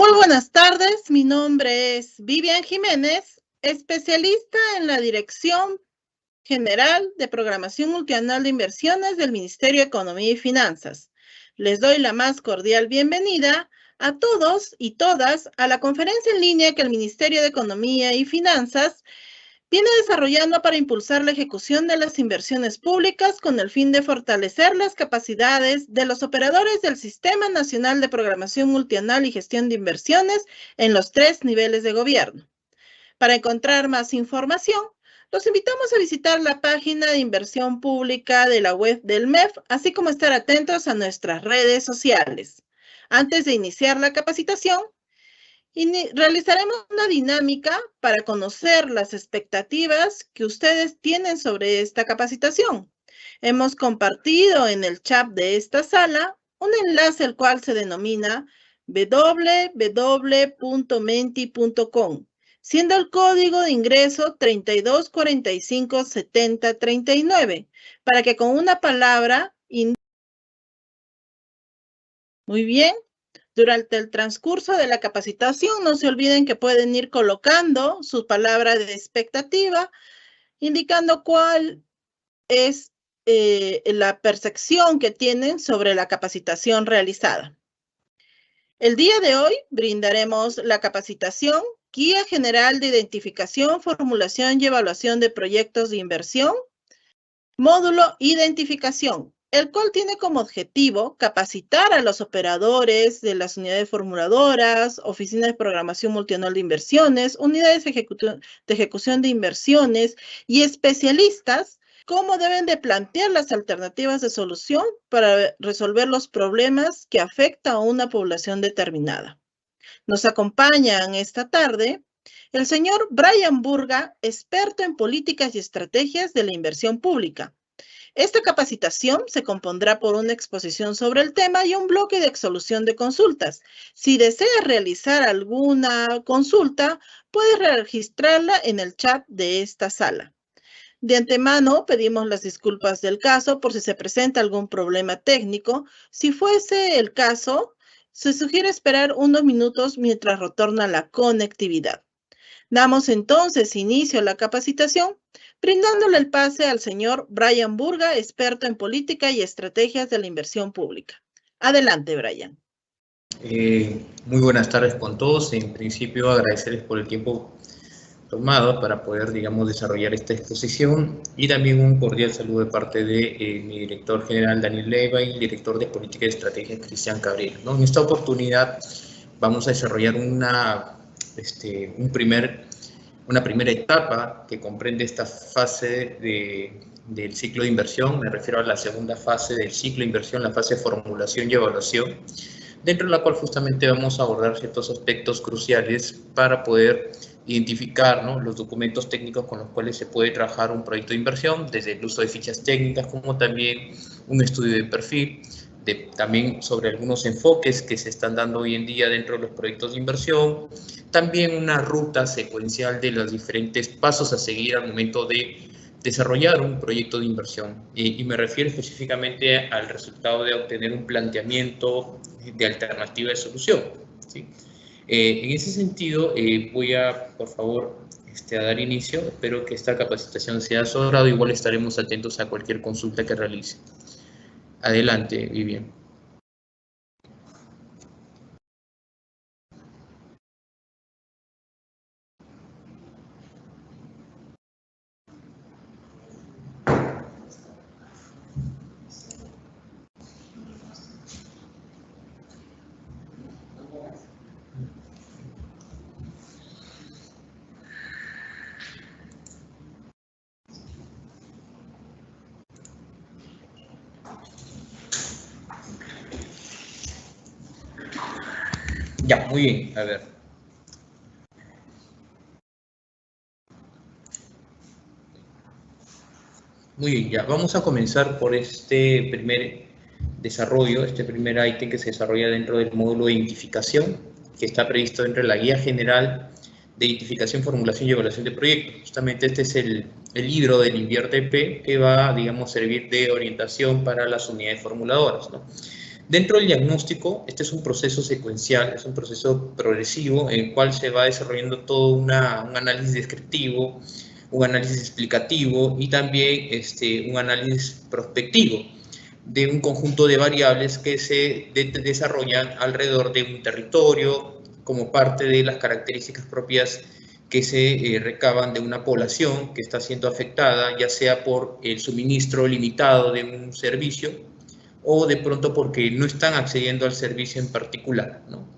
Muy buenas tardes, mi nombre es Vivian Jiménez, especialista en la Dirección General de Programación Multianual de Inversiones del Ministerio de Economía y Finanzas. Les doy la más cordial bienvenida a todos y todas a la conferencia en línea que el Ministerio de Economía y Finanzas viene desarrollando para impulsar la ejecución de las inversiones públicas con el fin de fortalecer las capacidades de los operadores del Sistema Nacional de Programación Multianual y Gestión de Inversiones en los 3 niveles de gobierno. Para encontrar más información, los invitamos a visitar la página de inversión pública de la web del MEF, así como estar atentos a nuestras redes sociales. Antes de iniciar la capacitación, realizaremos una dinámica para conocer las expectativas que ustedes tienen sobre esta capacitación. Hemos compartido en el chat de esta sala un enlace el cual se denomina www.menti.com, siendo el código de ingreso 32457039, para que con una palabra... Muy bien. Durante el transcurso de la capacitación, no se olviden que pueden ir colocando su palabra de expectativa, indicando cuál es la percepción que tienen sobre la capacitación realizada. El día de hoy brindaremos la capacitación Guía General de Identificación, Formulación y Evaluación de Proyectos de Inversión, módulo Identificación, el cual tiene como objetivo capacitar a los operadores de las unidades formuladoras, oficinas de programación multianual de inversiones, unidades de ejecución de inversiones y especialistas cómo deben de plantear las alternativas de solución para resolver los problemas que afectan a una población determinada. Nos acompañan esta tarde el señor Brian Burga, experto en políticas y estrategias de la inversión pública. Esta capacitación se compondrá por una exposición sobre el tema y un bloque de solución de consultas. Si desea realizar alguna consulta, puede registrarla en el chat de esta sala. De antemano, pedimos las disculpas del caso por si se presenta algún problema técnico. Si fuese el caso, se sugiere esperar unos minutos mientras retorna la conectividad. Damos entonces inicio a la capacitación, brindándole el pase al señor Brian Burga, experto en política y estrategias de la inversión pública. Adelante, Brian. Muy buenas tardes con todos. En principio, agradecerles por el tiempo tomado para poder, digamos, desarrollar esta exposición y también un cordial saludo de parte de mi director general, Daniel Leiva, y el director de política y estrategia, Cristian Cabrera, ¿no? En esta oportunidad vamos a desarrollar una primera etapa que comprende esta fase del ciclo de inversión. Me refiero a la segunda fase del ciclo de inversión, la fase de formulación y evaluación, dentro de la cual justamente vamos a abordar ciertos aspectos cruciales para poder identificar, ¿no?, los documentos técnicos con los cuales se puede trabajar un proyecto de inversión, desde el uso de fichas técnicas, como también un estudio de perfil, también sobre algunos enfoques que se están dando hoy en día dentro de los proyectos de inversión, también una ruta secuencial de los diferentes pasos a seguir al momento de desarrollar un proyecto de inversión. Y me refiero específicamente al resultado de obtener un planteamiento de alternativa de solución, ¿sí? En ese sentido, voy a, por favor, a dar inicio. Espero que esta capacitación sea de su agrado. Igual estaremos atentos a cualquier consulta que realice. Adelante, Vivian. Ya, muy bien, a ver. Muy bien, ya, vamos a comenzar por este primer desarrollo, este primer ítem que se desarrolla dentro del módulo de identificación, que está previsto dentro de la Guía General de Identificación, Formulación y Evaluación de Proyectos. Justamente este es el libro del INVIERTE-P que va, digamos, servir de orientación para las unidades formuladoras, ¿no? Dentro del diagnóstico, este es un proceso secuencial, es un proceso progresivo en el cual se va desarrollando todo un análisis descriptivo, un análisis explicativo y también un análisis prospectivo de un conjunto de variables que se desarrollan alrededor de un territorio como parte de las características propias que se recaban de una población que está siendo afectada, ya sea por el suministro limitado de un servicio o de pronto porque no están accediendo al servicio en particular, ¿no?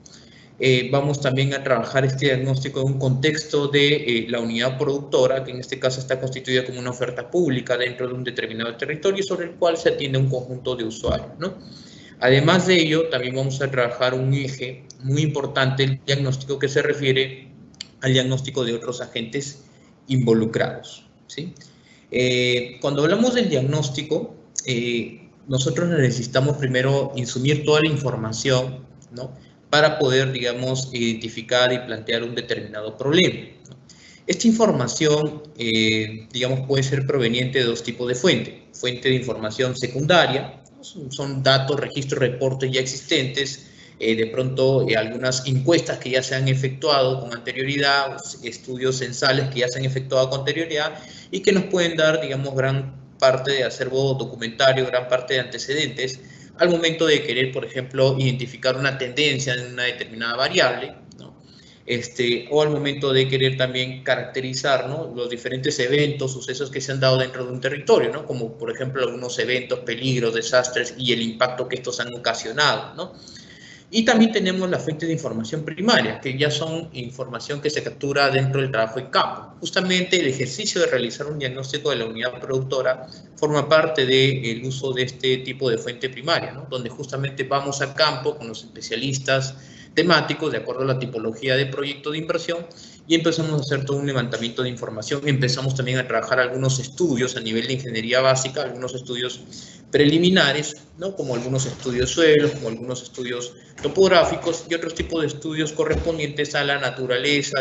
Vamos también a trabajar este diagnóstico en un contexto de la unidad productora, que en este caso está constituida como una oferta pública dentro de un determinado territorio sobre el cual se atiende un conjunto de usuarios, ¿no? Además de ello, también vamos a trabajar un eje muy importante del diagnóstico que se refiere al diagnóstico de otros agentes involucrados, ¿sí? Cuando hablamos del diagnóstico, nosotros necesitamos primero insumir toda la información, ¿no?, para poder, digamos, identificar y plantear un determinado problema, ¿no? Esta información, digamos, puede ser proveniente de dos tipos de fuentes. Fuente de información secundaria, ¿no? Son datos, registros, reportes ya existentes, de pronto algunas encuestas que ya se han efectuado con anterioridad, estudios censales que ya se han efectuado con anterioridad y que nos pueden dar, digamos, gran parte de acervo documentario, gran parte de antecedentes al momento de querer, por ejemplo, identificar una tendencia en una determinada variable, ¿no? O al momento de querer también caracterizar, ¿no?, los diferentes eventos, sucesos que se han dado dentro de un territorio, ¿no?, como por ejemplo algunos eventos, peligros, desastres y el impacto que estos han ocasionado, ¿no? Y también tenemos la fuente de información primaria, que ya son información que se captura dentro del trabajo en campo. Justamente el ejercicio de realizar un diagnóstico de la unidad productora forma parte del uso de este tipo de fuente primaria, ¿no?, donde justamente vamos a campo con los especialistas temáticos de acuerdo a la tipología de proyecto de inversión y empezamos a hacer todo un levantamiento de información. Empezamos también a trabajar algunos estudios a nivel de ingeniería básica, algunos estudios preliminares, ¿no?, como algunos estudios suelos, como algunos estudios topográficos y otros tipos de estudios correspondientes a la naturaleza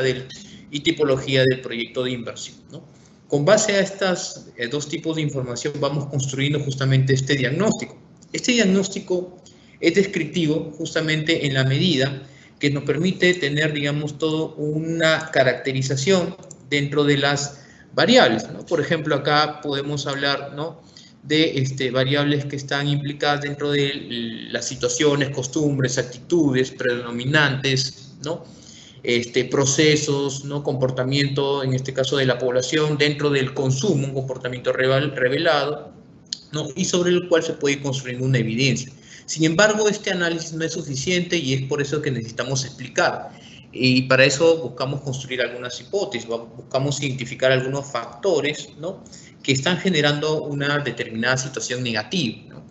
y tipología del proyecto de inversión, ¿no? Con base a estos dos tipos de información vamos construyendo justamente este diagnóstico. Este diagnóstico es descriptivo justamente en la medida que nos permite tener, digamos, toda una caracterización dentro de las variables, ¿no? Por ejemplo, acá podemos hablar, ¿no?, de variables que están implicadas dentro de las situaciones, costumbres, actitudes predominantes, ¿no?, procesos, ¿no?, comportamiento, en este caso de la población, dentro del consumo, un comportamiento revelado, ¿no?, y sobre el cual se puede construir una evidencia. Sin embargo, este análisis no es suficiente y es por eso que necesitamos explicar. Y para eso buscamos construir algunas hipótesis, buscamos identificar algunos factores, ¿no?, que están generando una determinada situación negativa, ¿no?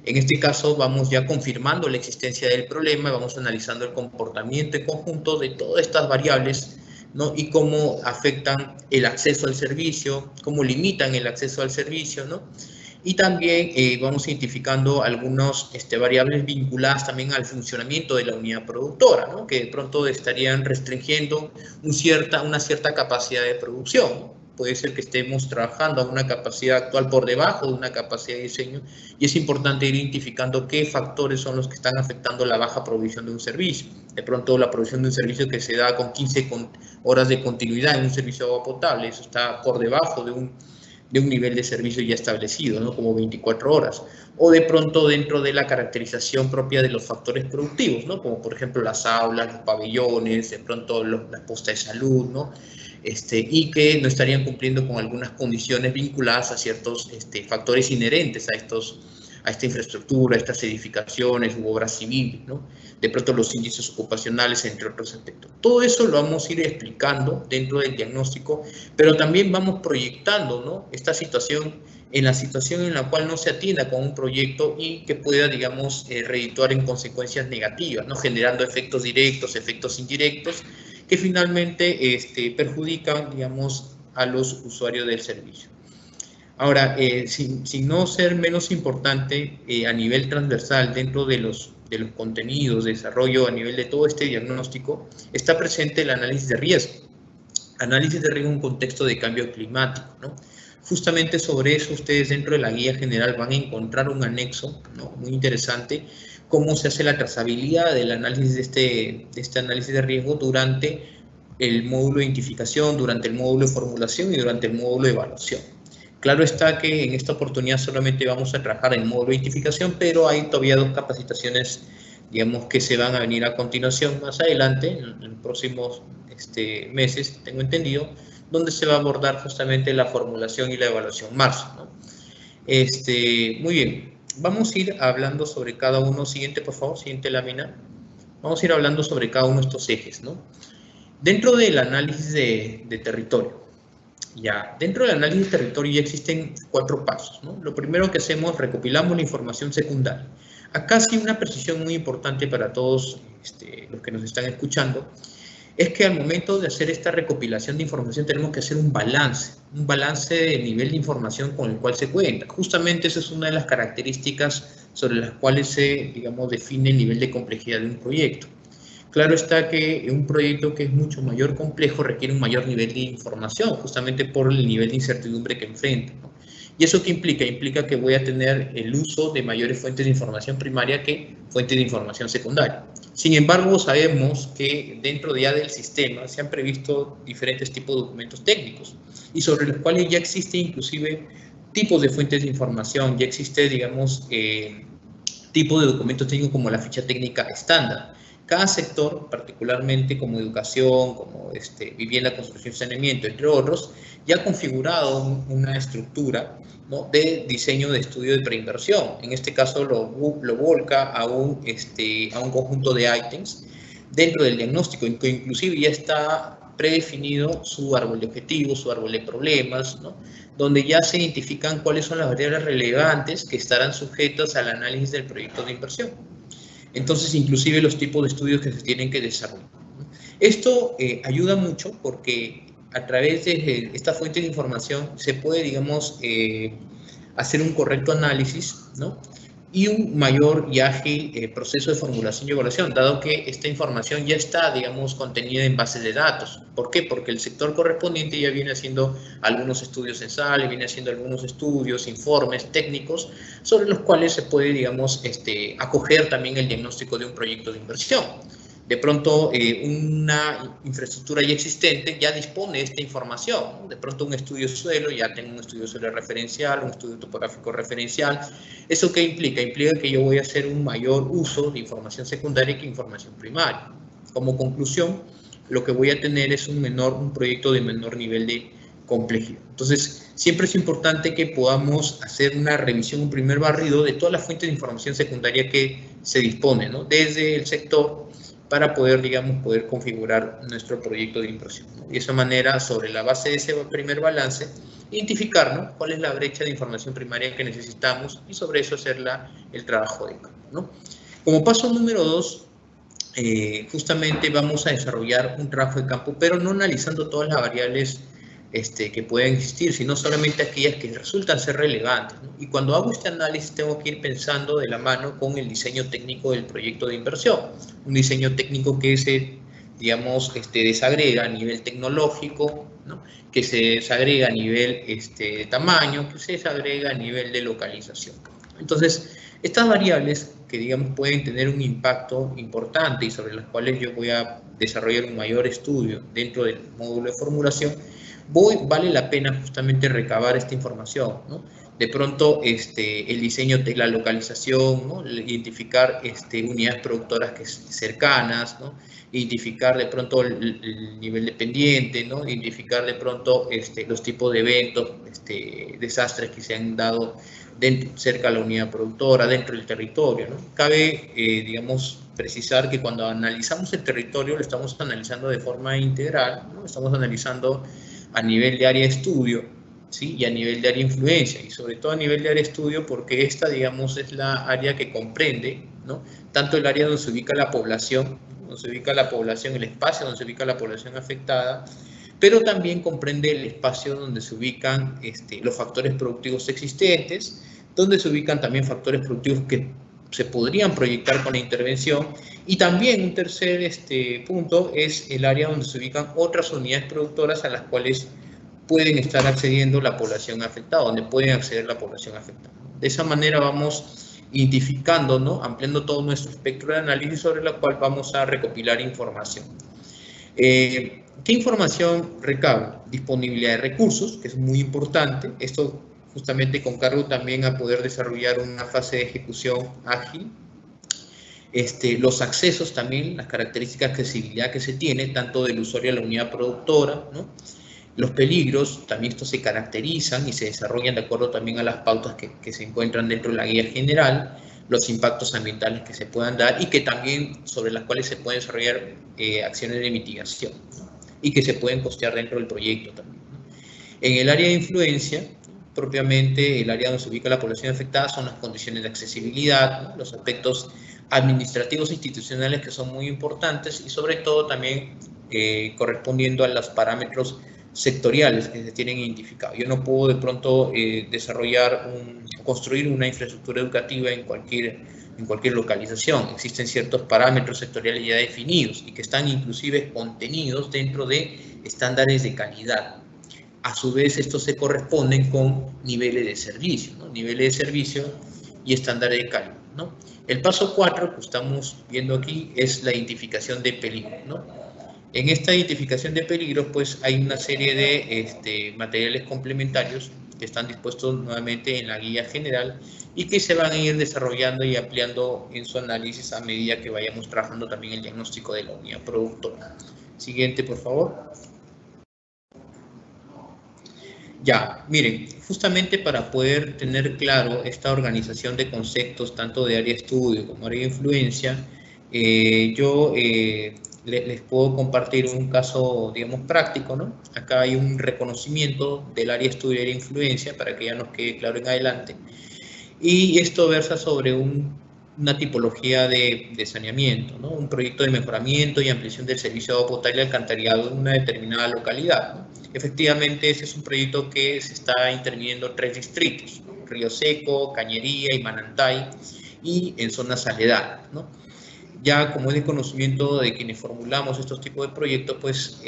En este caso vamos ya confirmando la existencia del problema, vamos analizando el comportamiento en conjunto de todas estas variables, ¿no?, y cómo afectan el acceso al servicio, cómo limitan el acceso al servicio, ¿no? Y también vamos identificando algunas variables vinculadas también al funcionamiento de la unidad productora, ¿no?, que de pronto estarían restringiendo una cierta capacidad de producción. Puede ser que estemos trabajando a una capacidad actual por debajo de una capacidad de diseño y es importante ir identificando qué factores son los que están afectando la baja provisión de un servicio. De pronto la provisión de un servicio que se da con 15 horas de continuidad en un servicio de agua potable, eso está por debajo de un nivel de servicio ya establecido, ¿no?, como 24 horas. O de pronto dentro de la caracterización propia de los factores productivos, ¿no?, como por ejemplo las aulas, los pabellones, de pronto las postas de salud, ¿no?, y que no estarían cumpliendo con algunas condiciones vinculadas a ciertos factores inherentes a esta infraestructura, a estas edificaciones u obras civiles, ¿no?, de pronto los índices ocupacionales, entre otros aspectos. Todo eso lo vamos a ir explicando dentro del diagnóstico, pero también vamos proyectando, ¿no?, esta situación en la cual no se atienda con un proyecto y que pueda, digamos, redituar en consecuencias negativas, ¿no?, generando efectos directos, efectos indirectos, que finalmente perjudican, digamos, a los usuarios del servicio. Ahora, sin no ser menos importante a nivel transversal dentro de los contenidos, desarrollo a nivel de todo este diagnóstico, está presente el análisis de riesgo. Análisis de riesgo en un contexto de cambio climático, ¿no? Justamente sobre eso ustedes dentro de la guía general van a encontrar un anexo, ¿no?, muy interesante, cómo se hace la trazabilidad del análisis de este análisis de riesgo durante el módulo de identificación, durante el módulo de formulación y durante el módulo de evaluación. Claro está que en esta oportunidad solamente vamos a trabajar en el módulo de identificación, pero hay todavía 2 capacitaciones, digamos, que se van a venir a continuación más adelante, en los próximos meses, tengo entendido, donde se va a abordar justamente la formulación y la evaluación marzo, ¿no? Muy bien, vamos a ir hablando sobre cada uno. Siguiente, por favor, siguiente lámina. Vamos a ir hablando sobre cada uno de estos ejes, ¿no? Dentro del análisis de territorio, dentro del análisis de territorio ya existen 4 pasos, ¿no? Lo primero que hacemos, recopilamos la información secundaria. Acá sí una precisión muy importante para todos los que nos están escuchando, es que al momento de hacer esta recopilación de información tenemos que hacer un balance del nivel de información con el cual se cuenta. Justamente esa es una de las características sobre las cuales se, digamos, define el nivel de complejidad de un proyecto. Claro está que un proyecto que es mucho mayor complejo requiere un mayor nivel de información, justamente por el nivel de incertidumbre que enfrenta, ¿no? ¿Y eso qué implica? Implica que voy a tener el uso de mayores fuentes de información primaria que fuentes de información secundaria. Sin embargo, sabemos que dentro ya del sistema se han previsto diferentes tipos de documentos técnicos y sobre los cuales ya existe inclusive tipos de fuentes de información, ya existe, digamos, tipo de documentos técnicos como la ficha técnica estándar. Cada sector, particularmente como educación, como vivienda, construcción, saneamiento, entre otros, ya ha configurado una estructura, ¿no?, de diseño de estudio de preinversión. En este caso lo volca a un conjunto de ítems dentro del diagnóstico, que inclusive ya está predefinido su árbol de objetivos, su árbol de problemas, ¿no?, donde ya se identifican cuáles son las variables relevantes que estarán sujetas al análisis del proyecto de inversión. Entonces, inclusive los tipos de estudios que se tienen que desarrollar. Esto ayuda mucho porque a través de esta fuente de información se puede, digamos, hacer un correcto análisis, ¿no?, y un mayor y ágil proceso de formulación y evaluación, dado que esta información ya está, digamos, contenida en bases de datos. ¿Por qué? Porque el sector correspondiente ya viene haciendo algunos estudios censales, viene haciendo algunos estudios, informes técnicos, sobre los cuales se puede, digamos, acoger también el diagnóstico de un proyecto de inversión. De pronto, una infraestructura ya existente ya dispone de esta información, ¿no? De pronto, un estudio de suelo, ya tengo un estudio de suelo referencial, un estudio topográfico referencial. ¿Eso qué implica? Implica que yo voy a hacer un mayor uso de información secundaria que información primaria. Como conclusión, lo que voy a tener es un proyecto de menor nivel de complejidad. Entonces, siempre es importante que podamos hacer una revisión, un primer barrido de todas las fuentes de información secundaria que se disponen, ¿no?, desde el sector, para poder, digamos, configurar nuestro proyecto de inversión, ¿no? Y de esa manera, sobre la base de ese primer balance, identificar, ¿no?, cuál es la brecha de información primaria que necesitamos y sobre eso hacer el trabajo de campo, ¿no? Como paso número 2, justamente vamos a desarrollar un trabajo de campo, pero no analizando todas las variables que pueden existir, sino solamente aquellas que resultan ser relevantes, ¿no? Y cuando hago este análisis tengo que ir pensando de la mano con el diseño técnico del proyecto de inversión. Un diseño técnico que se, digamos, desagrega a nivel tecnológico, ¿no?, que se desagrega a nivel de tamaño, que se desagrega a nivel de localización. Entonces, estas variables que, digamos, pueden tener un impacto importante y sobre las cuales yo voy a desarrollar un mayor estudio dentro del módulo de formulación, vale la pena justamente recabar esta información, ¿no? De pronto, el diseño de la localización, ¿no?, identificar unidades productoras cercanas, ¿no?, identificar de pronto el nivel de pendiente, ¿no?, identificar de pronto los tipos de eventos, desastres que se han dado cerca de la unidad productora, dentro del territorio, ¿no? Cabe, digamos, precisar que cuando analizamos el territorio lo estamos analizando de forma integral, ¿no?, estamos analizando a nivel de área de estudio, ¿sí?, y a nivel de área de influencia, y sobre todo a nivel de área de estudio porque esta, digamos, es la área que comprende, ¿no?, tanto el área donde se ubica la población, el espacio donde se ubica la población afectada, pero también comprende el espacio donde se ubican los factores productivos existentes, donde se ubican también factores productivos que se podrían proyectar con la intervención, y también un tercer punto es el área donde se ubican otras unidades productoras a las cuales pueden estar accediendo la población afectada, donde pueden acceder la población afectada. De esa manera vamos identificando, ¿no? Ampliando todo nuestro espectro de análisis sobre la cual vamos a recopilar información. ¿Qué información recaba? Disponibilidad de recursos, que es muy importante. Esto justamente con cargo también a poder desarrollar una fase de ejecución ágil. Los accesos también, las características de accesibilidad que se tiene, tanto del usuario a la unidad productora, ¿no? Los peligros, también estos se caracterizan y se desarrollan de acuerdo también a las pautas que se encuentran dentro de la guía general, los impactos ambientales que se puedan dar y que también sobre las cuales se pueden desarrollar acciones de mitigación, ¿no? Y que se pueden costear dentro del proyecto también, ¿no? En el área de influencia, propiamente el área donde se ubica la población afectada son las condiciones de accesibilidad, ¿no? Los aspectos administrativos e institucionales que son muy importantes y sobre todo también correspondiendo a los parámetros sectoriales que se tienen identificados. Yo no puedo de pronto construir una infraestructura educativa en cualquier localización. Existen ciertos parámetros sectoriales ya definidos y que están inclusive contenidos dentro de estándares de calidad. A su vez, estos se corresponden con niveles de servicio, ¿no? Niveles de servicio y estándares de calidad, ¿no? El paso 4 que estamos viendo aquí es la identificación de peligros, ¿no? En esta identificación de peligros, pues hay una serie de materiales complementarios que están dispuestos nuevamente en la guía general y que se van a ir desarrollando y ampliando en su análisis a medida que vayamos trabajando también el diagnóstico de la unidad productora. Siguiente, por favor. Ya, miren, justamente para poder tener claro esta organización de conceptos, tanto de área de estudio como área de influencia, yo les puedo compartir un caso, digamos, práctico, ¿no? Acá hay un reconocimiento del área de estudio y área de influencia para que ya nos quede claro en adelante. Y esto versa sobre una tipología de saneamiento, ¿no? Un proyecto de mejoramiento y ampliación del servicio de agua potable y alcantarillado en una determinada localidad, ¿no? Efectivamente, ese es un proyecto que se está interviniendo en 3 distritos, ¿no? Río Seco, Cañería y Manantay, y en zonas aledañas, ¿no? Ya como es de conocimiento de quienes formulamos estos tipos de proyectos, pues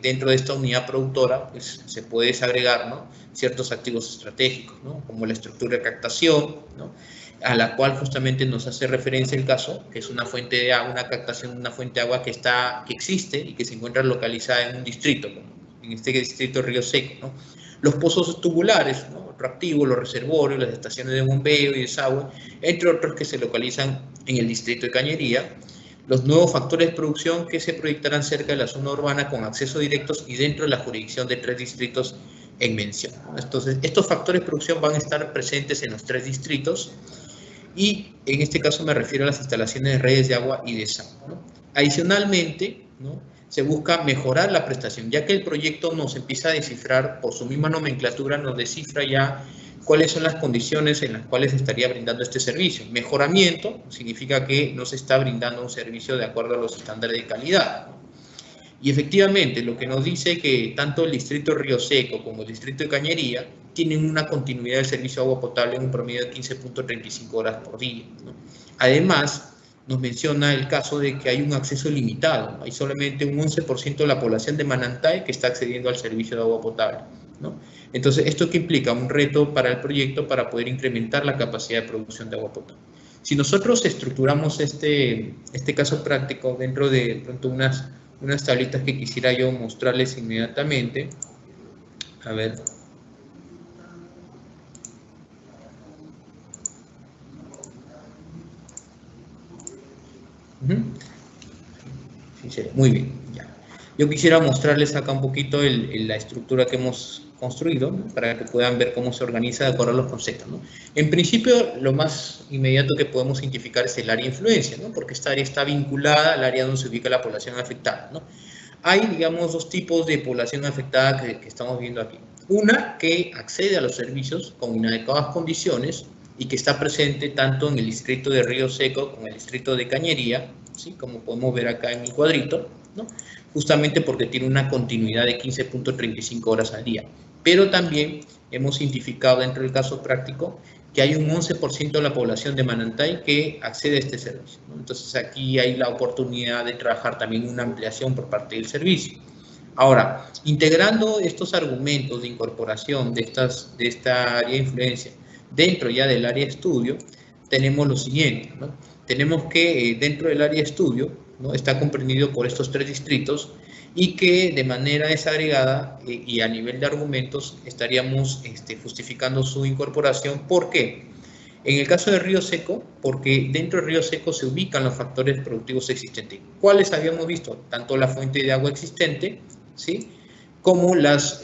dentro de esta unidad productora pues, se puede desagregar, ¿no? Ciertos activos estratégicos, ¿no? Como la estructura de captación, ¿no? A la cual justamente nos hace referencia el caso, que es una fuente de agua, una captación de una fuente de agua que existe y que se encuentra localizada en un distrito, ¿no? En este distrito Río Seco, ¿no? Los pozos tubulares, ¿no? Otro activo, los reservorios, las estaciones de bombeo y desagüe, entre otros que se localizan en el distrito de Cañería, los nuevos factores de producción que se proyectarán cerca de la zona urbana con acceso directos y dentro de la jurisdicción de 3 distritos en mención. Entonces, estos factores de producción van a estar presentes en los 3 distritos y en este caso me refiero a las instalaciones de redes de agua y desagüe, ¿no? Adicionalmente, ¿no? Se busca mejorar la prestación, ya que el proyecto nos empieza a descifrar, por su misma nomenclatura, nos descifra ya cuáles son las condiciones en las cuales se estaría brindando este servicio. Mejoramiento significa que no se está brindando un servicio de acuerdo a los estándares de calidad, ¿no? Y efectivamente, lo que nos dice que tanto el distrito Río Seco como el distrito de Cañería tienen una continuidad del servicio de agua potable en un promedio de 15.35 horas por día, ¿no? Además, nos menciona el caso de que hay un acceso limitado, ¿no? Hay solamente un 11% de la población de Manantay que está accediendo al servicio de agua potable, ¿no? Entonces, ¿esto qué implica? Un reto para el proyecto para poder incrementar la capacidad de producción de agua potable. Si nosotros estructuramos este caso práctico dentro de pronto unas tablitas que quisiera yo mostrarles inmediatamente, a ver. Muy bien, ya. Yo quisiera mostrarles acá un poquito la estructura que hemos construido, ¿no? Para que puedan ver cómo se organiza de acuerdo a los conceptos, ¿no? En principio, lo más inmediato que podemos identificar es el área de influencia, ¿no? Porque esta área está vinculada al área donde se ubica la población afectada, ¿no? Hay, digamos, 2 tipos de población afectada que estamos viendo aquí. Una que accede a los servicios con inadecuadas condiciones y que está presente tanto en el distrito de Río Seco como en el distrito de Cañería, ¿sí? Como podemos ver acá en mi cuadrito, ¿no? Justamente porque tiene una continuidad de 15.35 horas al día. Pero también hemos identificado dentro del caso práctico que hay un 11% de la población de Manantay que accede a este servicio, ¿no? Entonces aquí hay la oportunidad de trabajar también una ampliación por parte del servicio. Ahora, integrando estos argumentos de incorporación de esta área de influencia dentro ya del área de estudio, tenemos lo siguiente, ¿no? Tenemos que dentro del área de estudio, ¿no?, está comprendido por estos 3 distritos y que de manera desagregada y a nivel de argumentos estaríamos justificando su incorporación. ¿Por qué? En el caso de Río Seco, porque dentro de Río Seco se ubican los factores productivos existentes. ¿Cuáles habíamos visto? Tanto la fuente de agua existente, ¿sí?, como las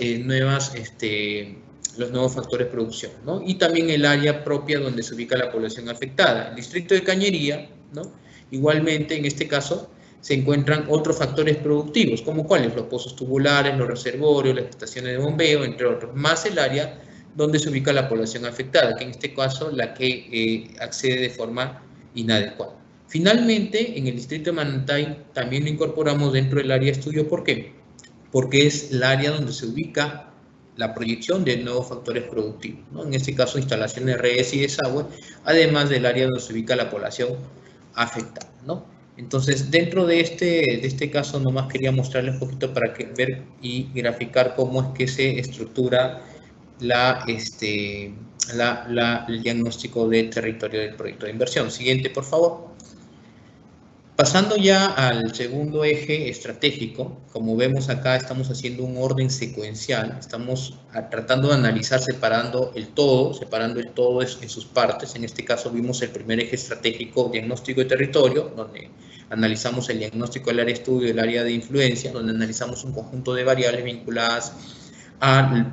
los nuevos factores de producción, ¿no? Y también el área propia donde se ubica la población afectada. El distrito de Cañería, ¿no?, igualmente en este caso se encuentran otros factores productivos, como cuáles: los pozos tubulares, los reservorios, las estaciones de bombeo, entre otros, más el área donde se ubica la población afectada, que en este caso la que accede de forma inadecuada. Finalmente, en el distrito de Manantay también lo incorporamos dentro del área de estudio. ¿Por qué? Porque es el área donde se ubica la proyección de nuevos factores productivos, ¿no? En este caso, instalaciones de redes y desagüe, además del área donde se ubica la población afectada, ¿no? Entonces, dentro de este caso, nomás quería mostrarles un poquito para ver y graficar cómo es que se estructura el diagnóstico de territorio del proyecto de inversión. Siguiente, por favor. Pasando ya al segundo eje estratégico, como vemos acá, estamos haciendo un orden secuencial, estamos tratando de analizar separando el todo en sus partes. En este caso vimos el primer eje estratégico, diagnóstico de territorio, donde analizamos el diagnóstico del área de estudio, el área de influencia, donde analizamos un conjunto de variables vinculadas a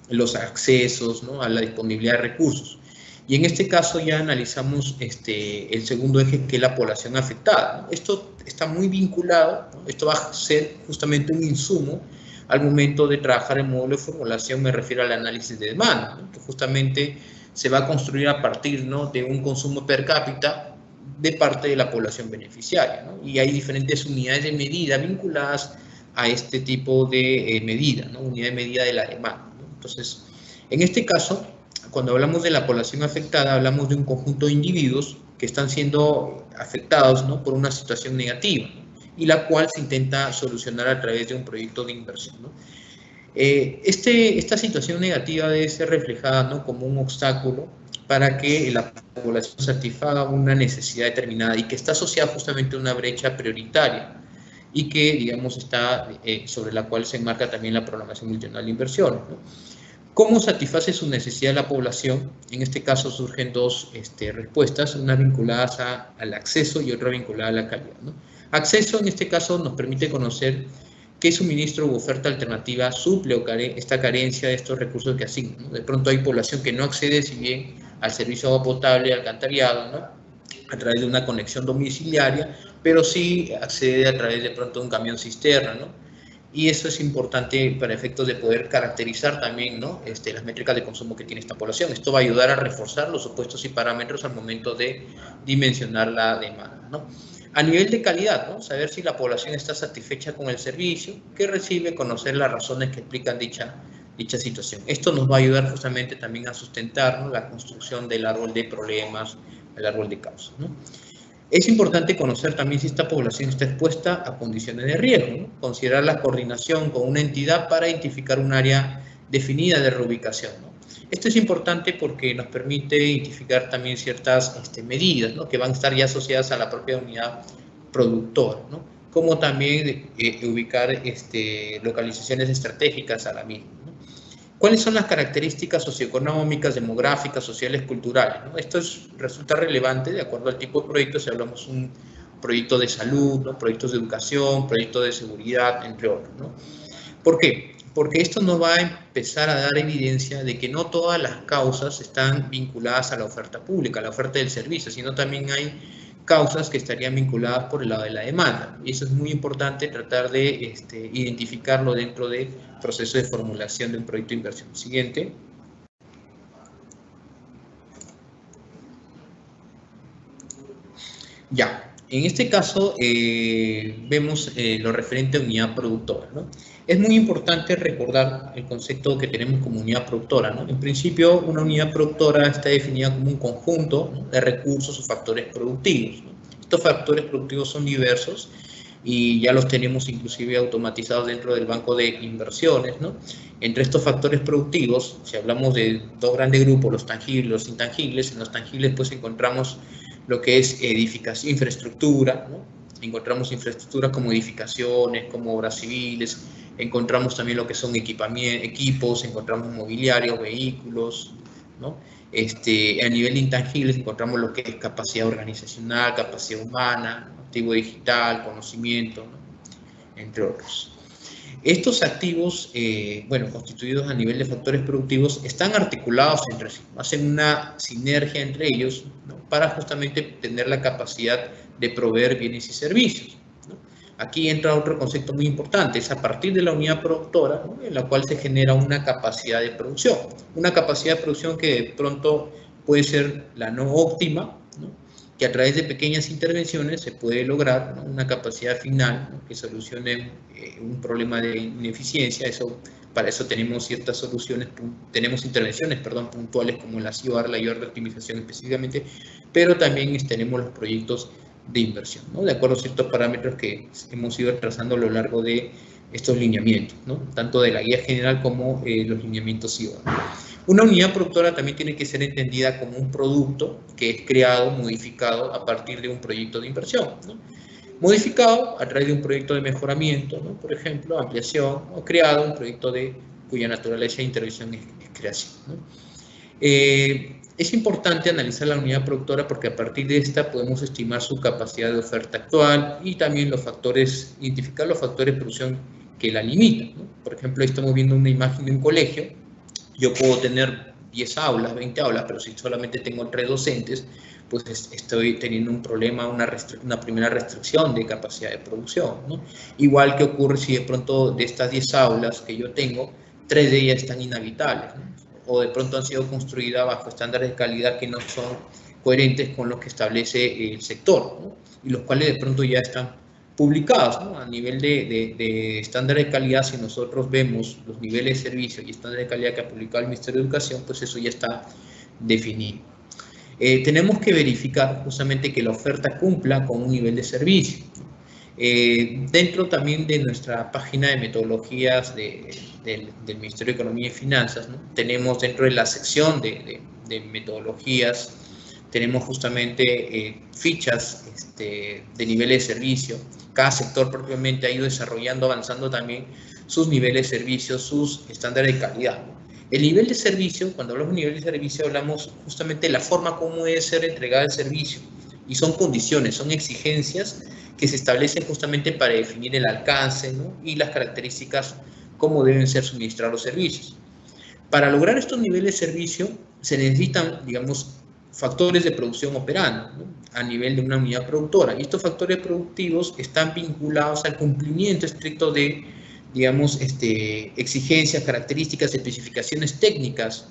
los accesos, ¿no?, a la disponibilidad de recursos. Y en este caso ya analizamos el segundo eje, que es la población afectada, ¿no? Esto está muy vinculado, ¿no? Esto va a ser justamente un insumo al momento de trabajar el módulo de formulación. Me refiero al análisis de demanda, ¿no?, que justamente se va a construir a partir, ¿no?, de un consumo per cápita de parte de la población beneficiaria, ¿no? Y hay diferentes unidades de medida vinculadas a este tipo de medida, ¿no?, unidad de medida de la demanda, ¿no? Entonces, en este caso, cuando hablamos de la población afectada, hablamos de un conjunto de individuos que están siendo afectados, ¿no?, por una situación negativa, ¿no?, y la cual se intenta solucionar a través de un proyecto de inversión, ¿no? Esta situación negativa debe ser reflejada, ¿no?, como un obstáculo para que la población satisfaga una necesidad determinada y que está asociada justamente a una brecha prioritaria y que, digamos, está sobre la cual se enmarca también la programación multianual de inversiones, ¿no? ¿Cómo satisface su necesidad la población? En este caso surgen dos respuestas, una vinculada al acceso y otra vinculada a la calidad, ¿no? Acceso, en este caso, nos permite conocer qué suministro u oferta alternativa suple esta carencia de estos recursos que asignan, ¿no? De pronto hay población que no accede, si bien al servicio de agua potable y alcantarillado, ¿no?, a través de una conexión domiciliaria, pero sí accede a través de pronto de un camión cisterna, ¿no? Y eso es importante para efectos de poder caracterizar también, ¿no?, las métricas de consumo que tiene esta población. Esto va a ayudar a reforzar los supuestos y parámetros al momento de dimensionar la demanda, ¿no? A nivel de calidad, ¿no?, saber si la población está satisfecha con el servicio que recibe, conocer las razones que explican dicha situación. Esto nos va a ayudar justamente también a sustentar, ¿no?, la construcción del árbol de problemas, el árbol de causas, ¿no? Es importante conocer también si esta población está expuesta a condiciones de riesgo, ¿no? Considerar la coordinación con una entidad para identificar un área definida de reubicación, ¿no? Esto es importante porque nos permite identificar también ciertas medidas, ¿no?, que van a estar ya asociadas a la propia unidad productora, ¿no?, como también ubicar localizaciones estratégicas a la misma, ¿no? ¿Cuáles son las características socioeconómicas, demográficas, sociales, culturales, ¿no? Esto resulta relevante de acuerdo al tipo de proyecto, si hablamos un proyecto de salud, ¿no?, proyectos de educación, proyectos de seguridad, entre otros, ¿no? ¿Por qué? Porque esto nos va a empezar a dar evidencia de que no todas las causas están vinculadas a la oferta pública, a la oferta del servicio, sino también hay causas que estarían vinculadas por el lado de la demanda. Y eso es muy importante tratar de identificarlo dentro del proceso de formulación de un proyecto de inversión. Siguiente. Ya, en este caso vemos lo referente a unidad productora, ¿no? Es muy importante recordar el concepto que tenemos como unidad productora, ¿no? En principio, una unidad productora está definida como un conjunto, ¿no?, de recursos o factores productivos, ¿no? Estos factores productivos son diversos y ya los tenemos inclusive automatizados dentro del banco de inversiones, ¿no? Entre estos factores productivos, si hablamos de dos grandes grupos, los tangibles y los intangibles, en los tangibles pues encontramos lo que es edificación, infraestructura, ¿no? Encontramos infraestructura como edificaciones, como obras civiles, encontramos también lo que son equipos, encontramos mobiliario, vehículos, ¿no? A nivel de intangibles encontramos lo que es capacidad organizacional, capacidad humana, activo digital, conocimiento, ¿no? Entre otros. Estos activos, bueno, constituidos a nivel de factores productivos, están articulados entre sí, hacen una sinergia entre ellos, ¿no? Para justamente tener la capacidad de proveer bienes y servicios, ¿no? Aquí entra otro concepto muy importante, es a partir de la unidad productora, ¿no? En la cual se genera una capacidad de producción. Una capacidad de producción que de pronto puede ser la no óptima, ¿no? Que a través de pequeñas intervenciones se puede lograr, ¿no? Una capacidad final, ¿no? Que solucione un problema de ineficiencia. Para eso tenemos ciertas soluciones, tenemos intervenciones, perdón, puntuales como la IOR de optimización específicamente, pero también tenemos los proyectos de inversión, ¿no? De acuerdo a ciertos parámetros que hemos ido trazando a lo largo de estos lineamientos, ¿no? Tanto de la guía general como los lineamientos IOR. Una unidad productora también tiene que ser entendida como un producto que es creado, modificado a partir de un proyecto de inversión, ¿no? Modificado a través de un proyecto de mejoramiento, ¿no? Por ejemplo, ampliación, o creado un proyecto cuya naturaleza de intervención es creación, ¿no? Es importante analizar la unidad productora porque a partir de esta podemos estimar su capacidad de oferta actual y también identificar los factores de producción que la limitan, ¿no? Por ejemplo, ahí estamos viendo una imagen de un colegio. Yo puedo tener 10 aulas, 20 aulas, pero si solamente tengo 3 docentes, pues estoy teniendo un problema, una primera restricción de capacidad de producción, ¿no? Igual que ocurre si de pronto de estas 10 aulas que yo tengo, 3 de ellas están inhabitables, ¿no? O de pronto han sido construidas bajo estándares de calidad que no son coherentes con lo que establece el sector, ¿no? Y los cuales de pronto ya están publicados, ¿no? A nivel de estándares de calidad, si nosotros vemos los niveles de servicio y estándares de calidad que ha publicado el Ministerio de Educación, pues eso ya está definido. Tenemos que verificar justamente que la oferta cumpla con un nivel de servicio. Dentro también de nuestra página de metodologías del Ministerio de Economía y Finanzas, ¿no? Tenemos dentro de la sección de metodologías, tenemos justamente fichas de niveles de servicio. Cada sector propiamente ha ido desarrollando, avanzando también sus niveles de servicio, sus estándares de calidad, ¿no? El nivel de servicio, cuando hablamos de nivel de servicio, hablamos justamente de la forma como debe ser entregado el servicio. Y son condiciones, son exigencias que se establecen justamente para definir el alcance, ¿no? Y las características, cómo deben ser suministrados los servicios. Para lograr estos niveles de servicio, se necesitan, digamos, factores de producción operando, ¿no? A nivel de una unidad productora. Y estos factores productivos están vinculados al cumplimiento estricto de, digamos, exigencias, características, especificaciones técnicas